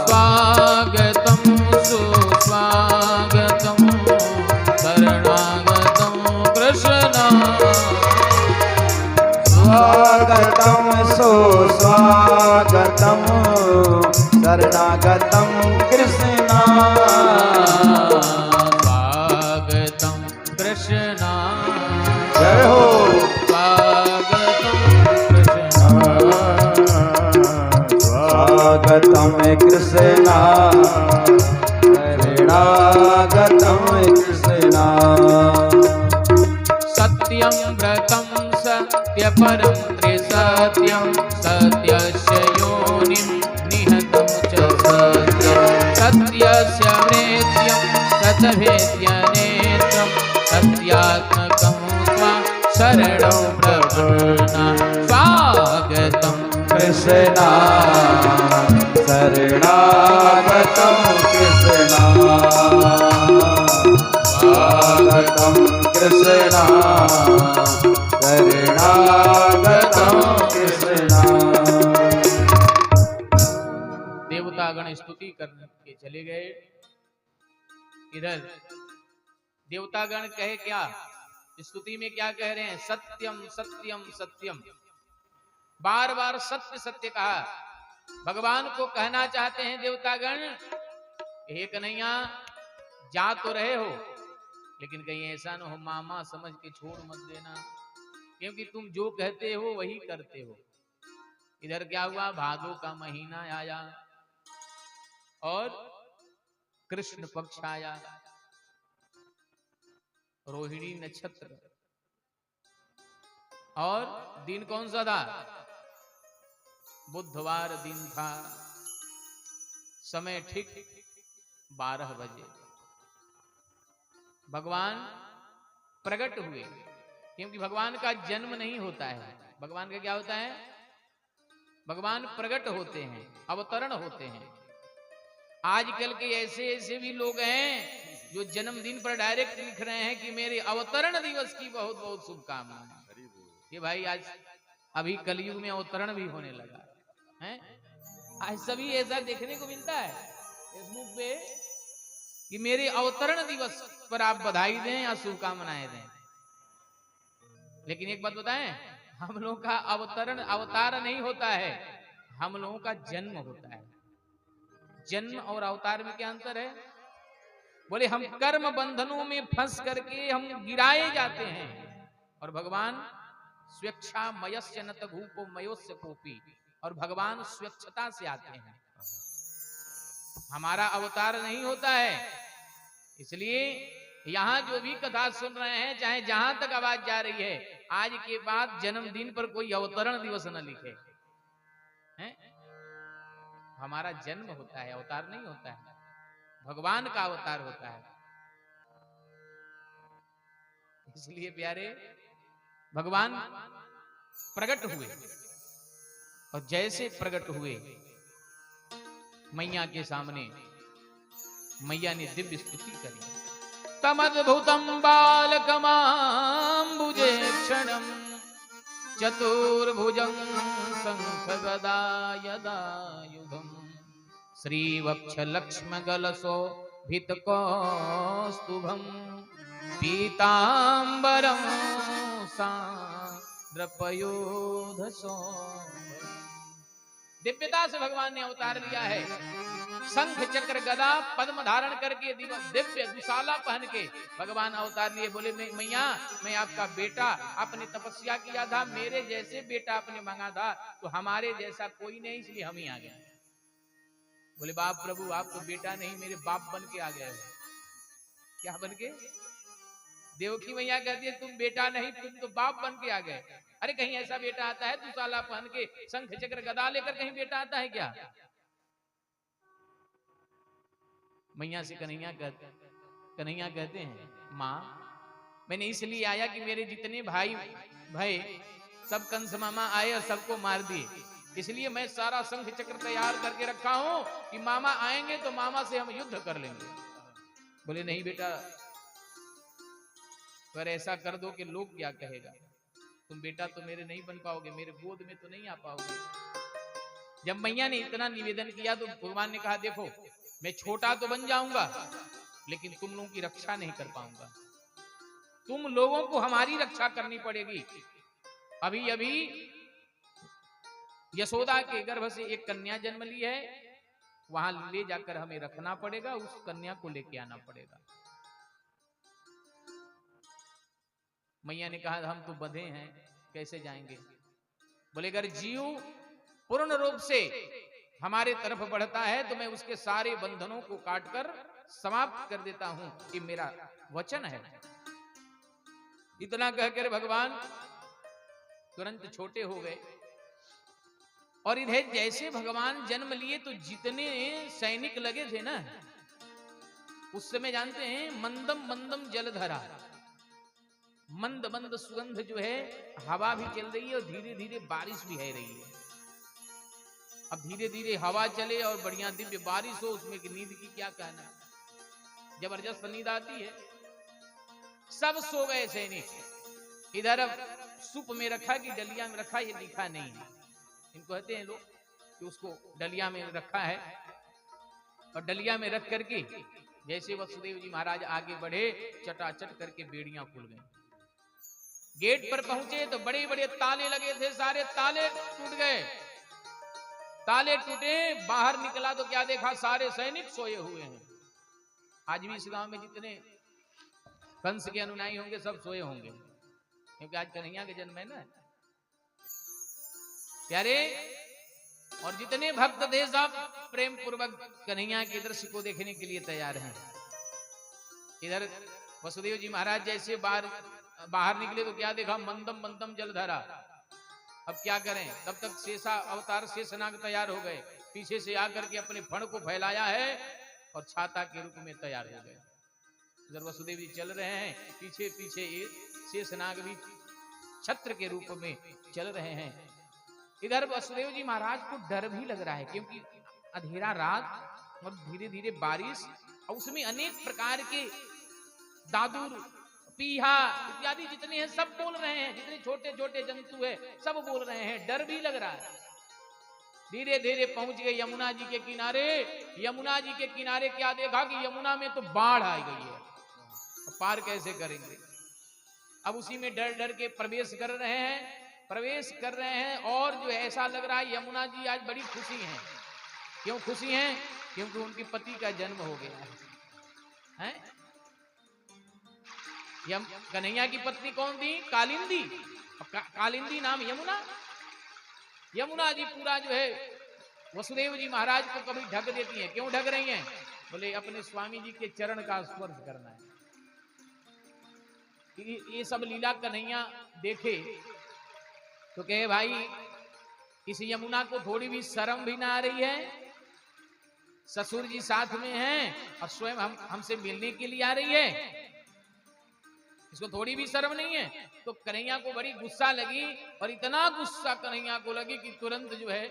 स्वागतम सुस्वागतम शरणागतम कृष्णा, स्वागतम सुस्वागतम शरणागतम कृष्णा, स्वागतम कृष्णा। जय हो। स्वागतम कृष्णा, स्वागतम शरणागतम कृष्णा शरणागतम कृष्णा सत्यं व्रतं सत्यपरं त्रिसत्यं सत्यस्य योनिं निहतं च सत्यं सत्यस्य वेद्यं सतवेद्यनेत्रं सत्यात्मकं त्वा शरणं प्रपन्ना स्वागतं कृष्णा शरणागतम कृष्णा स्वागतम कृष्णा शरणागतम कृष्णा। देवतागण स्तुति करके चले गए। इधर देवतागण कहे क्या, स्तुति में क्या कह रहे हैं? सत्यम सत्यम सत्यम, बार बार सत्य सत्य कहा। भगवान को कहना चाहते हैं देवतागण, हे कन्हैया जा तो रहे हो, लेकिन कहीं ऐसा न हो मामा समझ के छोड़ मत देना, क्योंकि तुम जो कहते हो वही करते हो। इधर क्या हुआ, भादो का महीना आया और कृष्ण पक्ष आया, रोहिणी नक्षत्र, और दिन कौन सा था? बुधवार दिन था। समय ठीक 12 बजे भगवान प्रकट हुए, क्योंकि भगवान का जन्म नहीं होता है। भगवान का क्या होता है? भगवान प्रकट होते हैं, अवतरण होते हैं। आजकल के ऐसे ऐसे भी लोग हैं जो जन्मदिन पर डायरेक्ट लिख रहे हैं कि मेरे अवतरण दिवस की बहुत बहुत शुभकामनाएं। ये भाई आज अभी कलयुग में अवतरण भी होने लगा है। आज सभी ऐसा देखने को मिलता है फेसबुक पे कि मेरे अवतरण दिवस पर आप बधाई दें या शुभकामनाएं दें। लेकिन एक बात बताएं, हम लोगों का अवतार नहीं होता है, हम लोगों का जन्म होता है। जन्म और अवतार में क्या अंतर है? बोले हम कर्म बंधनों में फंस करके हम गिराए जाते हैं, और भगवान स्वेच्छा मयस्य न तघूपो मयोस्य कोपी, और भगवान स्वेच्छता से आते हैं। हमारा अवतार नहीं होता है। इसलिए यहां जो भी कथा सुन रहे हैं, चाहे जहां तक आवाज जा रही है, आज के बाद जन्मदिन पर कोई अवतरण दिवस न लिखे हैं। हमारा जन्म होता है, अवतार नहीं होता है। भगवान का अवतार होता है। इसलिए प्यारे भगवान प्रकट हुए, और जैसे प्रकट हुए मैया के सामने मैया ने दिव्य स्तुति करी। तमद्भुतम बालकमाम्बुजे क्षणम चतुर्भुजं शंखगदायुधं श्रीवक्षलक्ष्मगलशोभितकौस्तुभं पीताम्बरं सान्द्रपयोधशोभम्। दिव्यता से भगवान ने अवतार लिया है। शंख चक्र गदा पद्म धारण करके दिव्य दुशाला पहन के भगवान अवतार लिए। बोले मैया मैं आपका बेटा, आपने तपस्या किया था, मेरे जैसे बेटा आपने मांगा था, तो हमारे जैसा कोई नहीं, इसलिए हम ही आ गए। बोले बाप प्रभु आप तो बेटा नहीं, मेरे बाप बन के आ गए हो। क्या बन के? देवकी मैया कहती है तुम बेटा नहीं, तुम तो बाप बन के आ गए। अरे कहीं ऐसा बेटा आता है दुशाला पहन के शंख चक्र गदा लेकर, कहीं बेटा आता है क्या? मैया से कन्हैया कहते हैं माँ मैंने इसलिए आया कि मेरे जितने भाई सब कंस मामा आए और सबको मार दिए, इसलिए मैं सारा शंख चक्र तैयार करके रखा हूं कि मामा आएंगे तो मामा से हम युद्ध कर लेंगे। बोले नहीं बेटा, पर ऐसा कर दो कि लोग क्या कहेगा, तुम बेटा तो मेरे नहीं बन पाओगे, मेरे गोद में तो नहीं आ पाओगे। जब मैया ने इतना निवेदन किया तो भगवान ने कहा देखो मैं छोटा तो बन जाऊंगा, लेकिन तुम लोगों की रक्षा नहीं कर पाऊंगा। तुम लोगों को हमारी रक्षा करनी पड़ेगी। अभी अभी यशोदा के गर्भ से एक कन्या जन्म ली है, वहां ले जाकर हमें रखना पड़ेगा, उस कन्या को लेके आना पड़ेगा। मैया ने कहा हम तो बंधे हैं, कैसे जाएंगे? बोले अगर जीव पूर्ण रूप से हमारे तरफ बढ़ता है तो मैं उसके सारे बंधनों को काटकर समाप्त कर देता हूं, ये मेरा वचन है। इतना कहकर भगवान तुरंत छोटे हो गए। और इधर जैसे भगवान जन्म लिए तो जितने सैनिक लगे थे ना, उस समय जानते हैं मंदम मंदम जलधरा, मंद मंद सुगंध जो है, हवा भी चल रही है और धीरे धीरे बारिश भी है रही है। अब धीरे धीरे हवा चले और बढ़िया दिव्य बारिश हो, उसमें की नींद की क्या कहना, जबरदस्त नींद आती है। सब सो गए सैनिक। इधर अब सूप में रखा कि डलिया में रखा, ये लिखा नहीं है। इनको कहते हैं लोग कि उसको डलिया में रखा है, और डलिया में रख करके जैसे वसुदेव जी महाराज आगे बढ़े, चटाचट करके बेड़ियां खुल गई। गेट पर पहुंचे तो बड़े बड़े ताले लगे थे, सारे ताले टूट गए। ताले टूटे, बाहर निकला तो क्या देखा, सारे सैनिक सोए हुए हैं। आज भी इस गांव में जितने कंस के अनुयायी होंगे सब सोए होंगे, क्योंकि आज कन्हैया के जन्म है ना प्यारे। और जितने भक्त थे सब प्रेम पूर्वक कन्हैया के दृश्य को देखने के लिए तैयार हैं। इधर वसुदेव जी महाराज जैसे बाहर निकले तो क्या देखा, मंदम मंदम जलधरा। अब क्या करें, तब तक शेषा अवतार शेषनाग तैयार हो गए, पीछे से आकर के अपने फण को फैलाया है और छाता के रूप में तैयार हो गए। इधर वसुदेव जी चल रहे हैं, पीछे पीछे शेषनाग भी छत्र के रूप में चल रहे हैं। इधर वसुदेव जी महाराज को डर भी लग रहा है, क्योंकि अंधेरा रात और धीरे धीरे बारिश, और उसमें अनेक प्रकार के दादुर, पीहा इत्यादि जितने हैं सब बोल रहे हैं, जितने छोटे छोटे जंतु है सब बोल रहे हैं, डर भी लग रहा है। धीरे धीरे पहुंच गए यमुना जी के किनारे। यमुना जी के किनारे क्या देखा कि यमुना में तो बाढ़ आ गई है, पार कैसे करेंगे। अब उसी में डर डर के प्रवेश कर रहे हैं, और जो ऐसा लग रहा है यमुना जी आज बड़ी खुशी हैं। क्यों खुशी हैं? क्योंकि उनके पति का जन्म हो गया है। कन्हैया की पत्नी कौन थी? कालिंदी। कालिंदी नाम यमुना। यमुना जी पूरा जो है वसुदेव जी महाराज को कभी ढक देती हैं। क्यों ढक रही हैं? बोले अपने स्वामी जी के चरण का स्पर्श करना है। ये सब लीला कन्हैया देखे तो कहे भाई इस यमुना को थोड़ी भी शर्म भी ना आ रही है, ससुर जी साथ में हैं और स्वयं हमसे मिलने के लिए आ रही है, इसको थोड़ी भी शर्म नहीं है। तो कन्हैया को बड़ी गुस्सा लगी, और इतना गुस्सा कन्हैया को लगी कि तुरंत जो है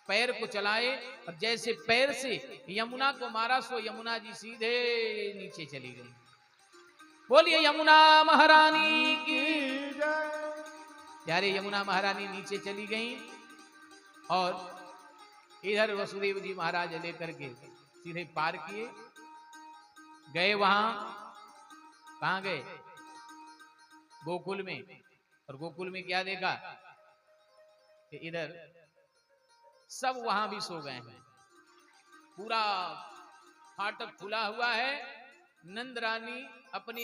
पैर को चलाए, और जैसे पैर से यमुना को मारा सो यमुना जी सीधे नीचे चली गई। बोलिए यमुना महारानी की जय। यारे यमुना महारानी नीचे चली गई, और इधर वसुदेव जी महाराज लेकर के सीधे पार किए, गए वहां। कहां गए? गोकुल में। और गोकुल में क्या देखा कि इधर सब वहां भी सो गए हैं, पूरा फाटक खुला हुआ है। नंद रानी अपने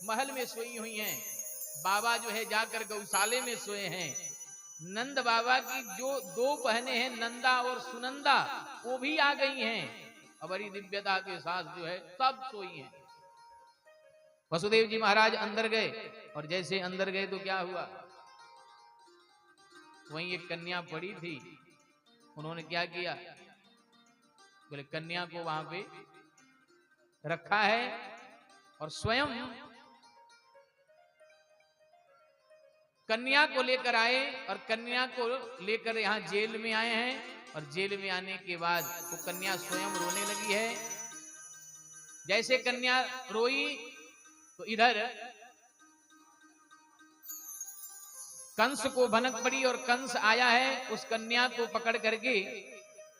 महल में सोई हुई हैं, बाबा जो है जाकर गौशाले में सोए हैं। नंद बाबा की जो दो बहनें हैं नंदा और सुनंदा, वो भी आ गई हैं, और बड़ी दिव्यता के साथ जो है सब सोई हैं। वसुदेव जी महाराज अंदर गए, और जैसे अंदर गए तो क्या हुआ, वहीं एक कन्या पड़ी थी। उन्होंने क्या किया, बोले कन्या को वहां पे रखा है, और स्वयं कन्या को लेकर आए, और कन्या को लेकर यहाँ जेल में आए हैं। और जेल में आने के बाद वो कन्या स्वयं रोने लगी है। जैसे कन्या रोई तो इधर कंस को भनक पड़ी, और कंस आया है उस कन्या को पकड़ करके,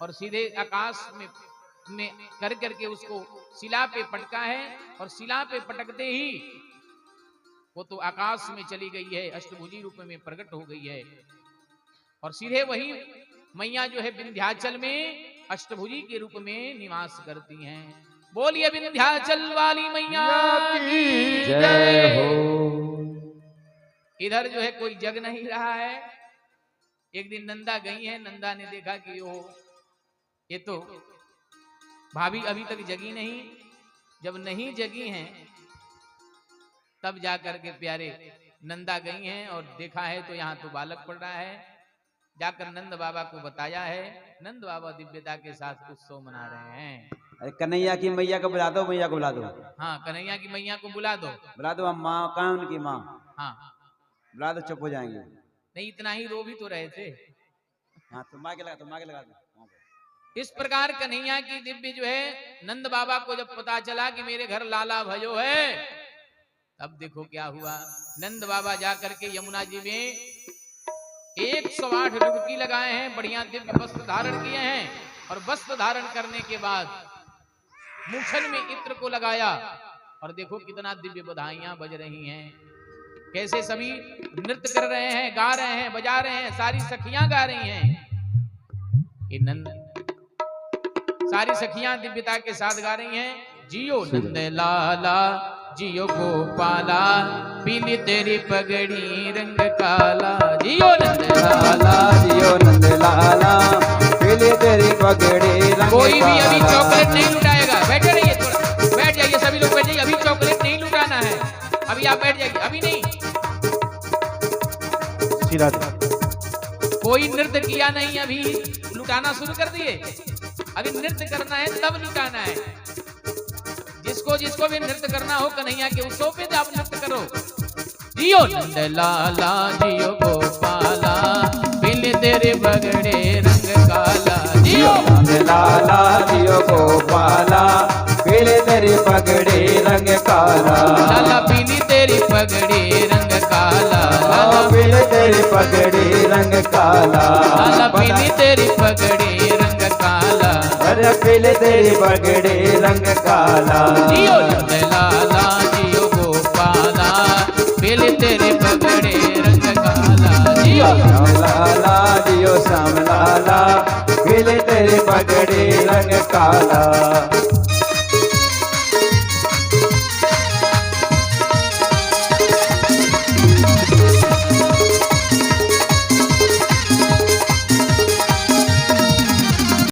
और सीधे आकाश में कर करके उसको शिला पे पटका है। और शिला पे पटकते ही वो तो आकाश में चली गई है, अष्टभुजी रूप में प्रकट हो गई है। और सीधे वही मैया जो है विंध्याचल में अष्टभुजी के रूप में निवास करती हैं। बोलिए विंध्याचल वाली मैया की जय हो। इधर जो है कोई जग नहीं रहा है। एक दिन नंदा गई है, नंदा ने देखा कि वो ये तो भाभी अभी तक जगी नहीं, जब नहीं जगी हैं तब जाकर के प्यारे नंदा गई हैं और देखा है तो यहाँ तो बालक पड़ रहा है। जाकर नंद बाबा को बताया है, नंद बाबा दिव्यता के साथ उत्सव मना रहे हैं। अरे कन्हैया की मैया को बुला दो, मैया को बुला दो, हाँ कन्हैया की मैया को बुला दो। बुला दो। हम माँ कहाँ है उनकी माँ? हाँ बुला दो, चुप हो जाएंगे। नहीं इतना ही रो भी तो रहे थे। हाँ तुम माँ के लगा, तुम माँ के लगा दो। इस प्रकार कन्हैया की दिव्य जो है, नंद बाबा को जब पता चला कि मेरे घर लाला भयो है, तब देखो क्या हुआ। नंद बाबा जाकर के यमुना जी में 108 डुबकी लगाए हैं, बढ़िया दिव्य वस्त्र धारण किए हैं और वस्त्र धारण करने के बाद मुखन में इत्र को लगाया और देखो कितना दिव्य बधाइयां बज रही हैं, कैसे सभी नृत्य कर रहे हैं, गा रहे हैं, बजा रहे हैं, सारी सखियां गा रही हैं। ये नंद सारी सखियां दिव्यता के साथ गा रही हैं, जियो नंद लाला जियो गोपाला, पीली तेरी पगड़ी रंग काला। जियो नंद लाला, जियो नंद लाला, पीली तेरी पगड़ी रंग कोई भी काला। अभी चॉकलेट नहीं लुटाएगा, बैठे रहिए, थोड़ा बैठ जाइए, सभी लोग बैठ जाइए, अभी चॉकलेट नहीं लुटाना है, अभी आप बैठ जाइए, अभी नहीं। कोई नृत्य किया नहीं, अभी लुटाना शुरू कर दिए, अभी नृत्य करना है तब लुटाना है। जिसको जिसको भी नृत्य करना हो कन्हैया के उत्सव पे आप नृत्य करो। जियो नंद लाला जियो गोपाला, पीले तेरे पगड़े रंग काला। जियो नंद लाला जियो गोपाला, पीले तेरी पगड़ी रंग काला। लाला पीली तेरी पगड़ी रंग काला, लाला पीले तेरी पगड़ी रंग काला। लाला पीली तेरी पगड़ी रंग काला, अरे पीले तेरी पगड़ी रंग काला। जियो नंद लाला जियो गोपाला, पीले तेरे पगड़े रंग काला। जियो श्याम लाला जियो श्याम लाला, पीले तेरी पगड़ी रंग काला।